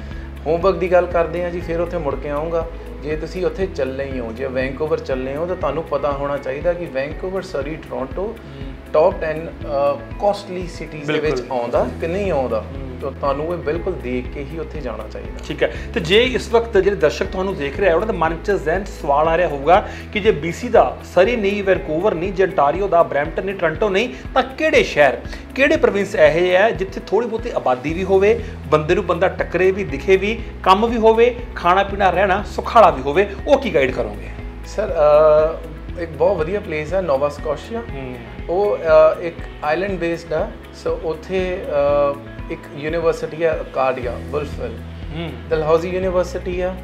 ਹੋਮਵਰਕ ਦੀ ਗੱਲ ਕਰਦੇ ਹਾਂ ਜੀ, ਫਿਰ ਉੱਥੇ ਮੁੜ ਕੇ ਆਊਂਗਾ। ਜੇ ਤੁਸੀਂ ਉੱਥੇ ਚੱਲੇ ਹੀ ਹੋ, ਜੇ ਵੈਂਕੂਵਰ ਚੱਲੇ ਹੋ, ਤਾਂ ਤੁਹਾਨੂੰ ਪਤਾ ਹੋਣਾ ਚਾਹੀਦਾ ਕਿ ਵੈਂਕੂਵਰ ਸਰੀ ਟੋਰਾਂਟੋ ਟੌਪ 10 ਕੋਸਟਲੀ ਸਿਟੀਜ਼ ਦੇ ਵਿੱਚ ਆਉਂਦਾ ਕਿ ਨਹੀਂ ਆਉਂਦਾ, ਤਾਂ ਤੁਹਾਨੂੰ ਇਹ ਬਿਲਕੁਲ ਦੇਖ ਕੇ ਹੀ ਉੱਥੇ ਜਾਣਾ ਚਾਹੀਦਾ। ਠੀਕ ਹੈ, ਤੇ ਜੇ ਇਸ ਵਕਤ ਜਿਹੜੇ ਦਰਸ਼ਕ ਤੁਹਾਨੂੰ ਦੇਖ ਰਹੇ ਆ ਉਹਨਾਂ ਦੇ ਮਨ 'ਚ ਜ਼ਹਿਨ ਸਵਾਲ ਆ ਰਿਹਾ ਹੋਊਗਾ ਕਿ ਜੇ BC ਦਾ ਸਰੀ ਨਹੀਂ, ਵੈਨਕੂਵਰ ਨਹੀਂ, ਜੇ ontario ਦਾ ਬਰੈਂਪਟਨ ਨਹੀਂ, ਟੋਰਾਂਟੋ ਨਹੀਂ, ਤਾਂ ਕਿਹੜੇ ਸ਼ਹਿਰ ਕਿਹੜੇ ਪ੍ਰੋਵਿੰਸ ਇਹੋ ਹੈ ਜਿੱਥੇ ਥੋੜੀ ਬਹੁਤੀ ਆਬਾਦੀ ਵੀ ਹੋਵੇ, ਬੰਦੇ ਨੂੰ ਬੰਦਾ ਟੱਕਰੇ ਵੀ, ਦਿਖੇ ਵੀ, ਕੰਮ ਵੀ ਹੋਵੇ, ਖਾਣਾ ਪੀਣਾ ਰਹਿਣਾ ਸੁਖਾਲਾ ਵੀ ਹੋਵੇ, ਉਹ ਕੀ ਗਾਈਡ ਕਰੋਗੇ? ਸਰ ਇੱਕ ਬਹੁਤ ਵਧੀਆ ਪਲੇਸ ਹੈ ਨੋਵਾ ਸਕੋਸ਼ੀਆ। ਉਹ ਇੱਕ ਆਈਲੈਂਡ ਬੇਸਡ ਹੈ। ਸੋ ਉੱਥੇ ਇੱਕ ਯੂਨੀਵਰਸਿਟੀ ਹੈ ਅਕਾਡੀਆ ਵੁਲਫਵਿਲ, ਡਲਹੌਜ਼ੀ ਯੂਨੀਵਰਸਿਟੀ ਹੈ।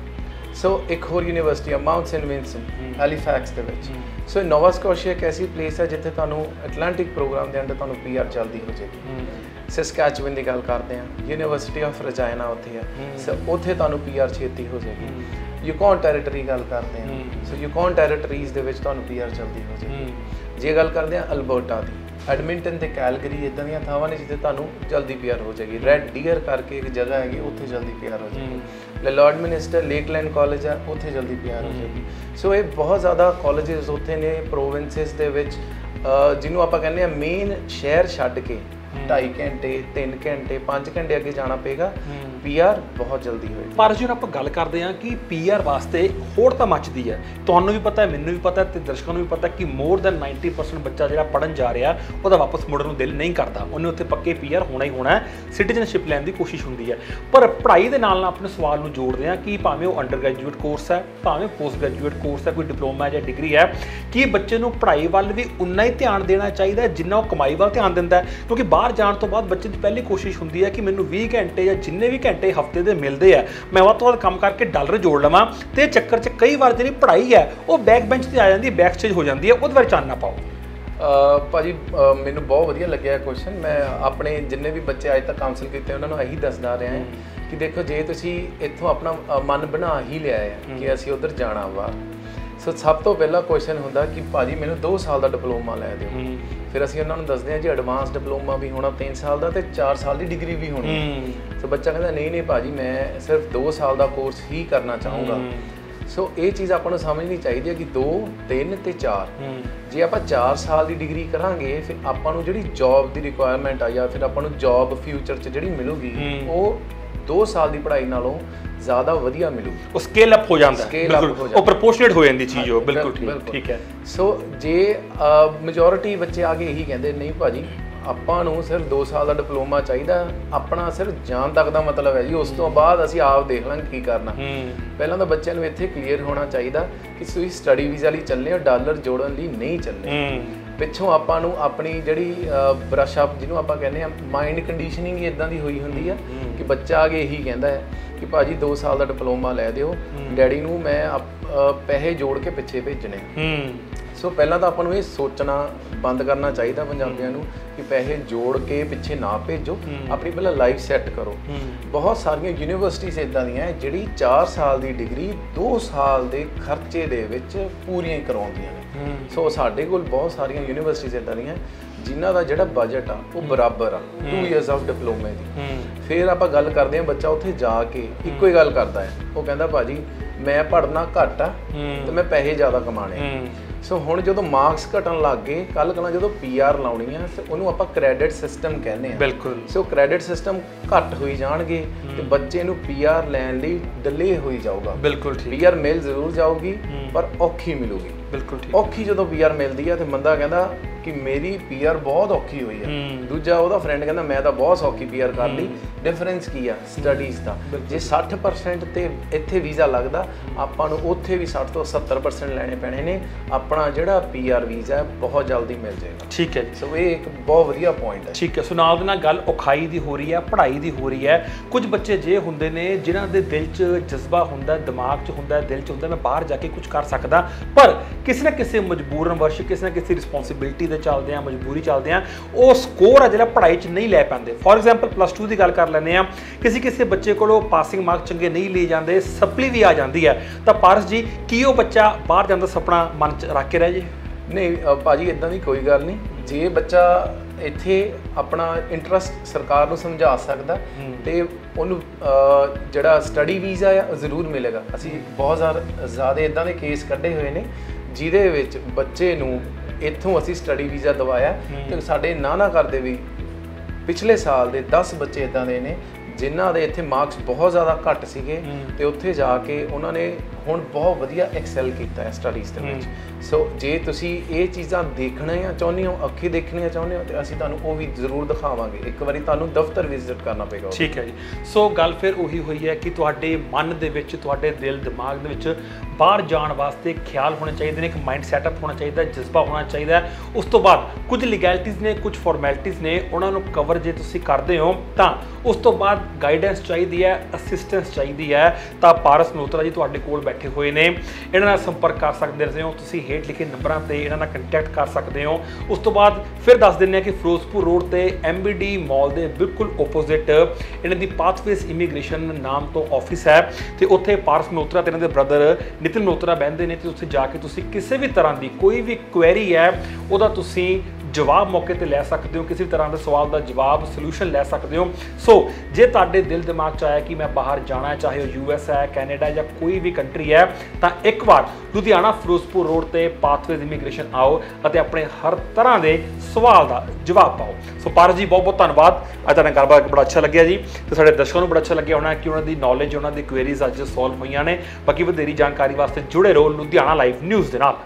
ਸੋ ਇੱਕ ਹੋਰ ਯੂਨੀਵਰਸਿਟੀ ਹੈ ਮਾਊਂਟ ਸੇਂਟ ਵਿੰਸੈਂਟ ਹੈਲੀਫੈਕਸ ਦੇ ਵਿੱਚ। ਸੋ ਨੋਵਾ ਸਕੋਸ਼ੀਆ ਇੱਕ ਐਸੀ ਪਲੇਸ ਹੈ ਜਿੱਥੇ ਤੁਹਾਨੂੰ ਐਟਲਾਂਟਿਕ ਪ੍ਰੋਗਰਾਮ ਦੇ ਅੰਡਰ ਤੁਹਾਨੂੰ PR ਜਲਦੀ ਹੋ ਜਾਏਗੀ। ਸਸਕੈਚੁਅਨ ਦੀ ਗੱਲ ਕਰਦੇ ਹਾਂ, ਯੂਨੀਵਰਸਿਟੀ ਆਫ ਰਜਾਇਨਾ ਉੱਥੇ ਹੈ। ਸੋ ਉੱਥੇ ਤੁਹਾਨੂੰ PR ਛੇਤੀ ਹੋ ਜਾਏਗੀ। ਯੂਕੌਨ ਟੈਰੀਟਰੀ ਗੱਲ ਕਰਦੇ ਹਾਂ, ਸੋ ਯੂਕੌਨ ਟੈਰੀਟਰੀਜ਼ ਦੇ ਵਿੱਚ ਤੁਹਾਨੂੰ PR ਜਲਦੀ ਹੋ ਜਾਏਗੀ। ਜੇ ਗੱਲ ਕਰਦੇ ਹਾਂ ਅਲਬਰਟਾ ਦੀ, ਐਡਮਿੰਟਨ ਤੇ ਕੈਲਗਰੀ ਇੱਦਾਂ ਦੀਆਂ ਥਾਵਾਂ ਨੇ ਜਿੱਥੇ ਤੁਹਾਨੂੰ ਜਲਦੀ PR ਹੋ ਜਾਏਗੀ। ਰੈਡ ਡੀਅਰ ਕਰਕੇ ਇੱਕ ਜਗ੍ਹਾ ਹੈਗੀ, ਉੱਥੇ ਜਲਦੀ PR ਹੋ ਜਾਏਗੀ। ਲਾਰਡ ਮਿਨਿਸਟਰ ਲੇਕਲੈਂਡ ਕਾਲਜ ਹੈ, ਉੱਥੇ ਜਲਦੀ PR ਹੋ ਜਾਏਗੀ। ਸੋ ਇਹ ਬਹੁਤ ਜ਼ਿਆਦਾ ਕਾਲਜਿਸ ਉੱਥੇ ਨੇ ਪ੍ਰੋਵਿੰਸਿਸ ਦੇ ਵਿੱਚ, ਜਿਹਨੂੰ ਆਪਾਂ ਕਹਿੰਦੇ ਹਾਂ ਮੇਨ ਸ਼ਹਿਰ ਛੱਡ ਕੇ 2.5 ਘੰਟੇ 3 ਘੰਟੇ 5 ਘੰਟੇ ਅੱਗੇ ਜਾਣਾ ਪਏਗਾ, PR ਬਹੁਤ ਜਲਦੀ ਹੋਏਗੀ। ਪਰ ਜਦੋਂ ਆਪਾਂ ਗੱਲ ਕਰਦੇ ਹਾਂ ਕਿ PR ਵਾਸਤੇ ਹੋੜ ਤਾਂ ਮੱਚਦੀ ਹੈ, ਤੁਹਾਨੂੰ ਵੀ ਪਤਾ ਹੈ, ਮੈਨੂੰ ਵੀ ਪਤਾ ਤੇ ਦਰਸ਼ਕਾਂ ਨੂੰ ਵੀ ਪਤਾ ਕਿ ਮੋਰ ਦੈਨ 90% ਬੱਚਾ ਜਿਹੜਾ ਪੜ੍ਹਨ ਜਾ ਰਿਹਾ ਉਹਦਾ ਵਾਪਸ ਮੁੜਨ ਨੂੰ ਦਿਲ ਨਹੀਂ ਕਰਦਾ, ਉਹਨੇ ਉੱਥੇ ਪੱਕੇ PR ਹੋਣਾ ਹੀ ਹੋਣਾ ਹੈ, ਸਿਟੀਜ਼ਨਸ਼ਿਪ ਲੈਣ ਦੀ ਕੋਸ਼ਿਸ਼ ਹੁੰਦੀ ਹੈ। ਪਰ ਪੜ੍ਹਾਈ ਦੇ ਨਾਲ ਆਪਣੇ ਸਵਾਲ ਨੂੰ ਜੋੜਦੇ ਹਾਂ ਕਿ ਭਾਵੇਂ ਉਹ ਅੰਡਰ ਗ੍ਰੈਜੂਏਟ ਕੋਰਸ ਹੈ, ਭਾਵੇਂ ਪੋਸਟ ਗ੍ਰੈਜੂਏਟ ਕੋਰਸ ਹੈ, ਕੋਈ ਡਿਪਲੋਮਾ ਜਾਂ ਡਿਗਰੀ ਹੈ, ਕਿ ਬੱਚੇ ਨੂੰ ਪੜ੍ਹਾਈ ਵੱਲ ਵੀ ਉਨਾ ਹੀ ਧਿਆਨ ਦੇਣਾ ਚਾਹੀਦਾ ਜਿੰਨਾ ਉਹ ਕਮਾਈ ਵੱਲ ਧਿਆਨ ਦਿੰਦਾ ਹੈ। ਕਿਉਂਕਿ ਬਾਹਰ ਜਾਣ ਤੋਂ ਬਾਅਦ ਬੱਚੇ ਦੀ ਪਹਿਲੀ ਕੋਸ਼ਿਸ਼ ਹੁੰਦੀ ਹੈ ਕਿ ਮੈਨੂੰ 20 ਘੰਟੇ ਜਾਂ ਜਿੰਨੇ ਵੀ ਘੰਟੇ ਹਫਤੇ ਦੇ ਮਿਲਦੇ ਆ ਮੈਂ ਵੱਧ ਤੋਂ ਵੱਧ ਕੰਮ ਕਰਕੇ ਡਾਲਰ ਜੋੜ ਲਵਾਂ, ਤੇ ਚੱਕਰ 'ਚ ਕਈ ਵਾਰ ਜਿਹੜੀ ਪੜ੍ਹਾਈ ਹੈ ਉਹ ਬੈਕ ਬੈਂਚ ਤੇ ਆ ਜਾਂਦੀ ਹੈ, ਬੈਕ ਸਟੇਜ ਹੋ ਜਾਂਦੀ ਹੈ, ਉਹਦੇ ਬਾਰੇ ਚਾਨਣਾ ਪਾਓ। ਭਾਜੀ ਮੈਨੂੰ ਬਹੁਤ ਵਧੀਆ ਲੱਗਿਆ ਇਹ ਕੁਐਸਚਨ। ਮੈਂ ਆਪਣੇ ਜਿੰਨੇ ਵੀ ਬੱਚੇ ਅੱਜ ਤੱਕ ਕਾਉਂਸਲ ਕੀਤੇ ਉਹਨਾਂ ਨੂੰ ਇਹੀ ਦੱਸਦਾ ਰਿਹਾ ਹਾਂ ਕਿ ਦੇਖੋ, ਜੇ ਤੁਸੀਂ ਇੱਥੋਂ ਆਪਣਾ ਮਨ ਬਣਾ ਹੀ ਲਿਆ ਹੈ ਕਿ ਅਸੀਂ ਉੱਧਰ ਜਾਣਾ ਵਾ, ਸੋ ਸਭ ਤੋਂ ਪਹਿਲਾ ਕੁਐਸਚਨ ਹੁੰਦਾ ਕਿ ਭਾਜੀ ਮੈਨੂੰ 2 ਸਾਲ ਦਾ ਡਿਪਲੋਮਾ ਲੈ ਦਿਓ। ਫਿਰ ਅਸੀਂ ਉਹਨਾਂ ਨੂੰ ਦੱਸਦੇ ਹਾਂ ਜੀ ਐਡਵਾਂਸ ਡਿਪਲੋਮਾ ਵੀ ਹੋਣਾ 3 ਸਾਲ ਦਾ ਤੇ 4 ਸਾਲ ਦੀ ਡਿਗਰੀ ਵੀ ਹੋਣੀ। ਸੋ ਬੱਚਾ ਕਹਿੰਦਾ ਨਹੀਂ ਭਾਜੀ ਮੈਂ ਸਿਰਫ 2 ਸਾਲ ਦਾ ਕੋਰਸ ਹੀ ਕਰਨਾ ਚਾਹੂੰਗਾ। ਸੋ ਇਹ ਚੀਜ਼ ਆਪਾਂ ਨੂੰ ਸਮਝਣੀ ਚਾਹੀਦੀ ਹੈ ਕਿ 2, 3 ਤੇ 4। ਜੇ ਆਪਾਂ 4 ਸਾਲ ਦੀ ਡਿਗਰੀ ਕਰਾਂਗੇ ਫਿਰ ਆਪਾਂ ਨੂੰ ਜਿਹੜੀ ਜੌਬ ਦੀ ਰਿਕੁਆਇਰਮੈਂਟ ਆ ਜਾਂ ਫਿਰ ਆਪਾਂ ਨੂੰ ਜੌਬ ਫਿਊਚਰ 'ਚ ਜਿਹੜੀ ਮਿਲੂਗੀ ਉਹ 2 ਸਾਲ ਦੀ ਪੜ੍ਹਾਈ ਨਾਲੋਂ ਜ਼ਿਆਦਾ ਵਧੀਆ ਮਿਲੂ। ਉਹ ਸਕੇਲ ਅਪ ਹੋ ਜਾਂਦਾ, ਉਹ ਪ੍ਰੋਪੋਰਸ਼ਨੇਟ ਹੋ ਜਾਂਦੀ ਚੀਜ਼, ਉਹ ਬਿਲਕੁਲ ਠੀਕ ਹੈ। ਸੋ ਜੇ ਮੈਜੋਰਿਟੀ ਬੱਚੇ ਆ ਕੇ ਇਹੀ ਕਹਿੰਦੇ ਨਹੀਂ ਭਾਜੀ ਆਪਾਂ ਨੂੰ ਸਿਰਫ 2 ਸਾਲ ਦਾ ਡਿਪਲੋਮਾ ਚਾਹੀਦਾ, ਆਪਣਾ ਸਿਰਫ ਜਾਣ ਤੱਕ ਦਾ ਮਤਲਬ ਹੈ ਜੀ, ਉਸ ਤੋਂ ਬਾਅਦ ਅਸੀਂ ਆਪ ਦੇਖ ਲਾਂਗੇ ਕੀ ਕਰਨਾ। ਪਹਿਲਾਂ ਤਾਂ ਬੱਚਿਆਂ ਨੂੰ ਇੱਥੇ ਕਲੀਅਰ ਹੋਣਾ ਚਾਹੀਦਾ ਕਿ ਤੁਸੀਂ ਸਟੱਡੀ ਵੀਜ਼ਾ ਲਈ ਚੱਲੇ ਹੋ, ਡਾਲਰ ਜੋੜਨ ਲਈ ਨਹੀਂ ਚੱਲੇ। ਪਿੱਛੋਂ ਆਪਾਂ ਨੂੰ ਆਪਣੀ ਜਿਹੜੀ ਬਰਸ਼ ਅਪ ਜਿਹਨੂੰ ਆਪਾਂ ਕਹਿੰਦੇ ਆ ਮਾਈਂਡ ਕੰਡੀਸ਼ਨਿੰਗ ਹੀ ਇੱਦਾਂ ਦੀ ਹੋਈ ਹੁੰਦੀ ਆ ਕਿ ਬੱਚਾ ਆ ਕੇ ਇਹੀ ਕਹਿੰਦਾ ਹੈ ਕਿ ਭਾਜੀ 2 ਸਾਲ ਦਾ ਡਿਪਲੋਮਾ ਲੈ ਦਿਓ, ਡੈਡੀ ਨੂੰ ਮੈਂ ਪੈਸੇ ਜੋੜ ਕੇ ਪਿੱਛੇ ਭੇਜਣੇ। ਸੋ ਪਹਿਲਾਂ ਤਾਂ ਆਪਾਂ ਨੂੰ ਇਹ ਸੋਚਣਾ ਬੰਦ ਕਰਨਾ ਚਾਹੀਦਾ ਪੰਜਾਬੀਆਂ ਨੂੰ ਕਿ ਪੈਸੇ ਜੋੜ ਕੇ ਪਿੱਛੇ ਨਾ ਭੇਜੋ, ਆਪਣੀ ਪਹਿਲਾਂ ਲਾਈਫ ਸੈੱਟ ਕਰੋ। ਬਹੁਤ ਸਾਰੀਆਂ ਯੂਨੀਵਰਸਿਟੀਜ਼ ਇੱਦਾਂ ਦੀਆਂ ਜਿਹੜੀ 4 ਸਾਲ ਦੀ ਡਿਗਰੀ 2 ਸਾਲ ਦੇ ਖਰਚੇ ਦੇ ਵਿੱਚ ਪੂਰੀਆਂ ਕਰਵਾਉਂਦੀਆਂ ਨੇ। ਸੋ ਸਾਡੇ ਕੋਲ ਬਹੁਤ ਸਾਰੀਆਂ ਯੂਨੀਵਰਸਿਟੀਜ਼ ਇੱਦਾਂ ਦੀਆਂ ਜਿਨ੍ਹਾਂ ਦਾ ਜਿਹੜਾ ਬਜਟ ਆ ਉਹ ਬਰਾਬਰ ਆ 2 ਇਅਰਸ ਆਫ ਡਿਪਲੋਮੇ ਦੀ। ਫਿਰ ਆਪਾਂ ਗੱਲ ਕਰਦੇ ਹਾਂ ਬੱਚਾ ਉੱਥੇ ਜਾ ਕੇ ਇੱਕੋ ਹੀ ਗੱਲ ਕਰਦਾ ਹੈ, ਉਹ ਕਹਿੰਦਾ ਭਾਜੀ ਮੈਂ ਪੜ੍ਹਨਾ ਘੱਟ ਆ ਤੇ ਮੈਂ ਪੈਸੇ ਜ਼ਿਆਦਾ ਕਮਾਣੇ। ਸੋ ਹੁਣ ਜਦੋਂ ਮਾਰਕਸ ਘਟਣ ਲੱਗ ਗਏ, ਕੱਲ ਕਲਾਂ ਜਦੋਂ PR ਲਾਉਣੀ ਆ ਤੇ ਉਹਨੂੰ ਆਪਾਂ ਕ੍ਰੈਡਿਟ ਸਿਸਟਮ ਕਹਿੰਦੇ ਆ। ਬਿਲਕੁਲ। ਸੋ ਕ੍ਰੈਡਿਟ ਸਿਸਟਮ ਘੱਟ ਹੋਈ ਜਾਣਗੇ ਤੇ ਬੱਚੇ ਨੂੰ PR ਲੈਣ ਲਈ ਡਿਲੇ ਹੋਈ ਜਾਊਗਾ। ਬਿਲਕੁਲ ਠੀਕ। PR ਮਿਲ ਜ਼ਰੂਰ ਜਾਊਗੀ ਪਰ ਔਖੀ ਮਿਲੂਗੀ। ਬਿਲਕੁਲ ਠੀਕ। ਔਖੀ ਜਦੋਂ PR ਮਿਲਦੀ ਆ ਤੇ ਬੰਦਾ ਕਹਿੰਦਾ ਕਿ ਮੇਰੀ PR ਬਹੁਤ ਔਖੀ ਹੋਈ ਆ, ਦੂਜਾ ਉਹਦਾ ਫਰੈਂਡ ਕਹਿੰਦਾ ਮੈਂ ਤਾਂ ਬਹੁਤ ਸੌਖੀ PR ਕਰ ਲਈ। ਡਿਫਰੈਂਸ ਕੀ ਆ? ਸਟੱਡੀਜ਼ ਦਾ। ਜੇ 60% ਤੇ ਇੱਥੇ ਵੀਜ਼ਾ ਲੱਗਦਾ, ਆਪਾਂ ਨੂੰ ਉੱਥੇ ਵੀ 60 ਤੋਂ 70% ਲੈਣੇ ਪੈਣੇ ਨੇ। ਆਪਣਾ ਜਿਹੜਾ PR ਵੀਜ਼ਾ ਹੈ ਬਹੁਤ ਜਲਦੀ ਮਿਲ ਜਾਏਗਾ। ਠੀਕ ਹੈ ਜੀ। ਸੋ ਇਹ ਇੱਕ ਬਹੁਤ ਵਧੀਆ ਪੁਆਇੰਟ ਹੈ। ਠੀਕ ਹੈ। ਸੋ ਨਾਲ ਦੇ ਨਾਲ ਗੱਲ ਔਖਾਈ ਦੀ ਹੋ ਰਹੀ ਹੈ, ਪੜ੍ਹਾਈ ਦੀ ਹੋ ਰਹੀ ਹੈ। ਕੁਝ ਬੱਚੇ ਜੇ ਹੁੰਦੇ ਨੇ ਜਿਨ੍ਹਾਂ ਦੇ ਦਿਲ 'ਚ ਜਜ਼ਬਾ ਹੁੰਦਾ, ਦਿਮਾਗ 'ਚ ਹੁੰਦਾ, ਦਿਲ 'ਚ ਹੁੰਦਾ ਮੈਂ ਬਾਹਰ ਜਾ ਕੇ ਕੁਝ ਕਰ ਸਕਦਾ, ਪਰ ਕਿਸੇ ਨਾ ਕਿਸੇ ਮਜਬੂਰਨ ਵਰਸ਼, ਕਿਸੇ ਨਾ ਕਿਸੇ ਰਿਸਪੌਂਸਿਬਿਲਿਟੀ ਦੇ ਚੱਲਦੇ ਆ, ਮਜਬੂਰੀ ਚੱਲਦੇ ਆ, ਉਹ ਸਕੋਰ ਆ ਜਿਹੜਾ ਪੜ੍ਹਾਈ 'ਚ ਨਹੀਂ ਲੈ ਪਾਉਂਦੇ। ਫੋਰ ਐਗਜ਼ਾਮਪਲ +2 ਦੀ ਗੱਲ ਕਰ ਲੈਂਦੇ ਆ, ਕਿਸੇ ਬੱਚੇ ਕੋਲੋਂ ਪਾਸਿੰਗ ਮਾਰਕ ਚੰਗੇ ਨਹੀਂ ਲਏ ਜਾਂਦੇ, ਸਪਲੀ ਵੀ ਆ ਜਾਂਦੀ ਹੈ, ਤਾਂ ਪਾਰਸ ਜੀ ਕੀ ਉਹ ਬੱਚਾ ਬਾਹਰ ਜਾਣ ਦਾ ਸੁਪਨਾ ਮਨ 'ਚ ਰੱਖ ਕੇ ਰਹਿ ਜੇ? ਨਹੀਂ ਭਾਜੀ, ਇਦਾਂ ਦੀ ਕੋਈ ਗੱਲ ਨਹੀਂ। ਜੇ ਬੱਚਾ ਇੱਥੇ ਆਪਣਾ ਇੰਟਰਸਟ ਸਰਕਾਰ ਨੂੰ ਸਮਝਾ ਸਕਦਾ ਤੇ ਉਹਨੂੰ ਜਿਹੜਾ ਸਟੱਡੀ ਵੀਜ਼ਾ ਆ ਜ਼ਰੂਰ ਮਿਲੇਗਾ। ਅਸੀਂ ਬਹੁਤ ਜ਼ਿਆਦਾ ਇਦਾਂ ਦੇ ਕੇਸ ਕੱਢੇ ਹੋਏ ਨੇ ਜਿਹਦੇ ਵਿੱਚ ਬੱਚੇ ਨੂੰ ਇੱਥੋਂ ਅਸੀਂ ਸਟੱਡੀ ਵੀਜ਼ਾ ਦਵਾਇਆ ਤੇ ਸਾਡੇ ਨਾ ਕਰਦੇ ਵੀ ਪਿਛਲੇ ਸਾਲ ਦੇ 10 ਬੱਚੇ ਇਦਾਂ ਦੇ ਨੇ ਜਿਨ੍ਹਾਂ ਦੇ ਇੱਥੇ ਮਾਰਕਸ ਬਹੁਤ ਜ਼ਿਆਦਾ ਘੱਟ ਸੀਗੇ ਤੇ ਉੱਥੇ ਜਾ ਕੇ ਉਹਨਾਂ ਨੇ ਹੁਣ ਬਹੁਤ ਵਧੀਆ ਐਕਸੈਲ ਕੀਤਾ ਹੈ ਸਟੱਡੀਜ਼ ਦੇ ਵਿੱਚ। ਸੋ ਜੇ ਤੁਸੀਂ ਇਹ ਚੀਜ਼ਾਂ ਦੇਖਣੀਆਂ ਚਾਹੁੰਦੇ ਹੋ, ਅੱਖੀਂ ਦੇਖਣੀਆਂ ਚਾਹੁੰਦੇ ਹੋ, ਤੇ ਅਸੀਂ ਤੁਹਾਨੂੰ ਉਹ ਵੀ ਜ਼ਰੂਰ ਦਿਖਾਵਾਂਗੇ। ਇੱਕ ਵਾਰੀ ਤੁਹਾਨੂੰ ਦਫ਼ਤਰ ਵਿਜ਼ਿਟ ਕਰਨਾ ਪਏਗਾ। ਠੀਕ ਹੈ ਜੀ। ਸੋ ਗੱਲ ਫਿਰ ਉਹੀ ਹੋਈ ਹੈ ਕਿ ਤੁਹਾਡੇ ਮਨ ਦੇ ਵਿੱਚ, ਤੁਹਾਡੇ ਦਿਲ ਦਿਮਾਗ ਦੇ ਵਿੱਚ ਬਾਹਰ ਜਾਣ ਵਾਸਤੇ ਖਿਆਲ ਹੋਣੇ ਚਾਹੀਦੇ ਨੇ, ਇੱਕ ਮਾਈਂਡ ਸੈਟਅਪ ਹੋਣਾ ਚਾਹੀਦਾ, ਜਜ਼ਬਾ ਹੋਣਾ ਚਾਹੀਦਾ। ਉਸ ਤੋਂ ਬਾਅਦ ਕੁਝ ਲੀਗੈਲਿਟੀਜ਼ ਨੇ, ਕੁਝ ਫਾਰਮੈਲਿਟੀਜ਼ ਨੇ, ਉਹਨਾਂ ਨੂੰ ਕਵਰ ਜੇ ਤੁਸੀਂ ਕਰਦੇ ਹੋ ਤਾਂ ਉਸ ਤੋਂ ਬਾਅਦ ਗਾਈਡੈਂਸ ਚਾਹੀਦੀ ਹੈ, ਅਸਿਸਟੈਂਸ ਚਾਹੀਦੀ ਹੈ, ਤਾਂ ਪਾਰਸ ਮਲਹੋਤਰਾ ਜੀ ਤੁਹਾਡੇ ਕੋਲ ਬੈਠੇ ਹੋਏ ਨੇ। ਇਹਨਾਂ ਨਾਲ ਸੰਪਰਕ ਕਰ ਸਕਦੇ ਹੋ ਤੁਸੀਂ, ਹੇਠ ਲਿਖੇ ਨੰਬਰਾਂ ਤੇ ਇਹਨਾਂ ਨਾਲ ਕੰਟੈਕਟ ਕਰ ਸਕਦੇ ਹੋ। ਉਸ ਤੋਂ ਬਾਅਦ ਫਿਰ ਦੱਸ ਦਿੰਦੇ ਹਾਂ ਕਿ ਫਿਰੋਜ਼ਪੁਰ ਰੋਡ ਤੇ MBD ਮਾਲ ਦੇ ਬਿਲਕੁਲ ਓਪੋਜ਼ਿਟ ਇਹਨਾਂ ਦੀ ਪਾਥਵੇਜ਼ ਇਮੀਗ੍ਰੇਸ਼ਨ ਨਾਮ ਤੋਂ ਆਫਿਸ ਹੈ ਤੇ ਉੱਥੇ ਪਾਰਸ ਮਲਹੋਤਰਾ ਤੇ ਇਹਨਾਂ ਦੇ ਬ੍ਰਦਰ ਨਿਤਿਨ ਮਲਹੋਤਰਾ ਬਹਿੰਦੇ ਨੇ ਤੇ ਉੱਥੇ ਜਾ ਕੇ ਤੁਸੀਂ ਕਿਸੇ ਵੀ ਤਰ੍ਹਾਂ ਦੀ ਕੋਈ ਵੀ ਕੁਐਰੀ ਹੈ ਉਹਦਾ ਤੁਸੀਂ ਜਵਾਬ ਮੌਕੇ ਤੇ ਲੈ ਸਕਦੇ ਹੋ, ਕਿਸੇ ਵੀ ਤਰ੍ਹਾਂ ਦੇ ਸਵਾਲ ਦਾ ਜਵਾਬ ਸੋਲੂਸ਼ਨ ਲੈ ਸਕਦੇ ਹੋ। ਸੋ ਜੇ ਤੁਹਾਡੇ ਦਿਲ ਦਿਮਾਗ 'ਚ ਆਇਆ ਕਿ ਮੈਂ ਬਾਹਰ ਜਾਣਾ, ਚਾਹੇ ਉਹ US ਹੈ, ਕੈਨੇਡਾ ਜਾਂ ਕੋਈ ਵੀ ਕੰਟਰੀ ਹੈ, ਤਾਂ ਇੱਕ ਵਾਰ ਲੁਧਿਆਣਾ ਫਿਰੋਜ਼ਪੁਰ ਰੋਡ ਤੇ ਪਾਥਵੇਜ਼ ਇਮੀਗ੍ਰੇਸ਼ਨ ਆਓ ਅਤੇ ਆਪਣੇ ਹਰ ਤਰ੍ਹਾਂ ਦੇ ਸਵਾਲ ਦਾ ਜਵਾਬ ਪਾਓ। ਸੋ ਪਾਰਸ ਜੀ ਬਹੁਤ ਬਹੁਤ ਧੰਨਵਾਦ। ਅੱਜ ਤੁਹਾਡਾ ਗੱਲਬਾਤ ਬੜਾ ਅੱਛਾ ਲੱਗਿਆ ਜੀ ਤੇ ਸਾਡੇ ਦਰਸ਼ਕਾਂ ਨੂੰ ਬੜਾ ਅੱਛਾ ਲੱਗਿਆ ਹੋਣਾ ਕਿ ਉਹਨਾਂ ਦੀ ਨੌਲੇਜ, ਉਹਨਾਂ ਦੀ ਕੁਐਰੀਜ਼ ਅੱਜ ਸੋਲਵ ਹੋਈਆਂ ਨੇ। ਬਾਕੀ ਵਧੇਰੀ ਜਾਣਕਾਰੀ ਵਾਸਤੇ ਜੁੜੇ ਰਹੋ ਲੁਧਿਆਣਾ ਲਾਈਵ ਨਿਊਜ਼ ਦੇ ਨਾਲ।